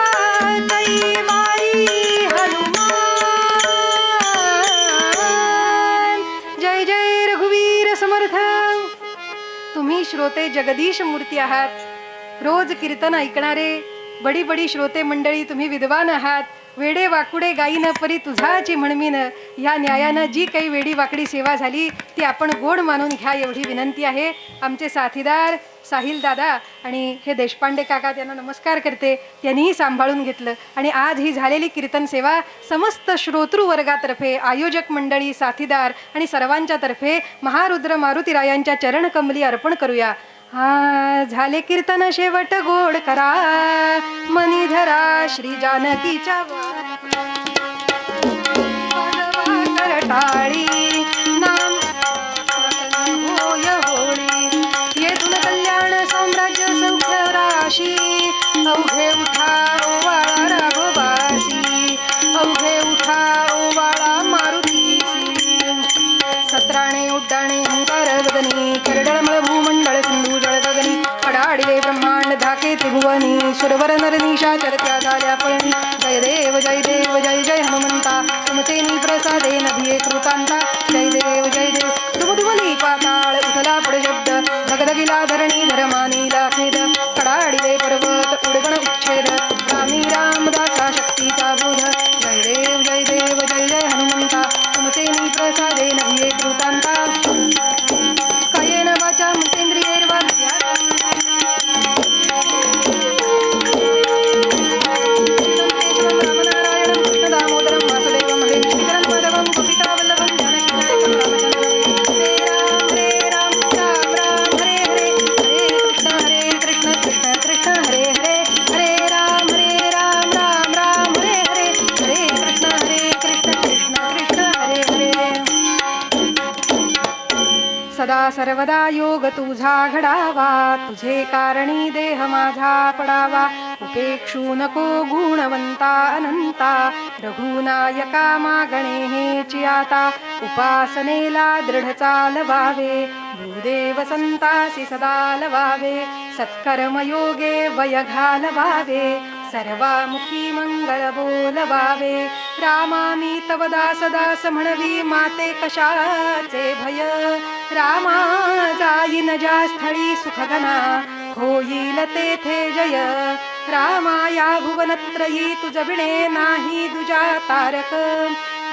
कैवारी हनुमान. जय जय रघुवीर समर्थ. तुम्ही श्रोते जगदीश मूर्ती आहात, रोज कीर्तन ऐकणारे बडी बडी श्रोते मंडळी, तुम्ही विद्वान आहात. वेडे वाकुडे गाईन परी तुझाची म्हणमीन, ह्या न्यायानं जी काही वेडी वाकडी सेवा झाली ती आपण गोड मानून घ्या एवढी विनंती आहे. आमचे साथीदार साहिल दादा आणि हे देशपांडे काका त्यांना नमस्कार करते, त्यांनीही सांभाळून घेतलं. आणि आज ही झालेली कीर्तन सेवा समस्त श्रोतृ वर्गातर्फे, आयोजक मंडळी, साथीदार आणि सर्वांच्या तर्फे महारुद्र मारुतीरायांच्या चरणकमली अर्पण करूया. हा झाले कीर्तन शेवट गोड करा, मनी धरा श्री जानकीच्या करटाळी नाम होय होळी. येथून कल्याण साम्राज्य सौख्य राशी, अवघे उठा ओवाळा राघवासी, अवघे उठा ओवाळा मारुतीसी. सत्राणे उड्डाणे हंकार वदनी, करडळमळ भूमंडळ सिंधू जळ गगनी, कडाडिले ब्रह्मांड धाके त्रिभुवनी, सुरवर नरनिशाचर त्या झाल्या पळणी. जय देव जय देव जय जय हनुमंता, तुमतेनी प्रसादेन भिये कृतांता. जय देव जय देव दुमदुमली पाताळ उठला पड शब्द, धगधगिला धरणी धर्मानीला खेद. कडाडिले पर्वत उडगण उच्छेद, रामी रामदासा शक्तीचा बोध. जय देव जय देव जय जय हनुमंता, तुमतेनी प्रसादेन भिये कृतांता. कायेन वाचा मतेंद्रियैर्वा रामनारायणं कृष्ण दामोदरं वासुदेवं हरे श्रीधरं माधवं गोपिका वल्लभं जानकीनायकं रामचंद्रं. हरे राम राम राम हरे हरे, हरे कृष्ण कृष्ण कृष्ण हरे हरे, हरे राम राम राम हरे हरे, हरे कृष्ण कृष्ण कृष्ण हरे हरे. सदा सर्वदा योग तुझा घडावा, तुझे कारणी देह माझा पडावा. उपेक्षू नको गुणवंता अनंता, रघुनायका मागणे हेची आता. उपासनेला दृढ चालवावे, भूदेव संतासी सदा लवावे. सत्कर्मयोगे वय घालवावे, सर्वामुखी मंगल बोलवावे. रामा मी तव दास दास म्हणवी, माते कशाचे भय. रामा जाईन ज्या स्थळी सुखगना, होईल तेथे जय. रामा या भुवनत्रयी तुझ बिणे नाही दुजा तारक.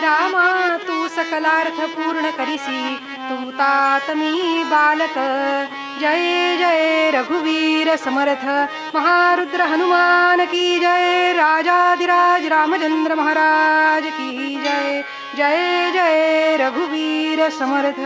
रामा तू सकलार्थ पूर्ण करिसी, तू तात मी बालक. जय जय रघुवीर समर्थ, महारुद्र हनुमान की जय. राजाधिराज रामचंद्र महाराज की जय. जय जय रघुवीर समर्थ.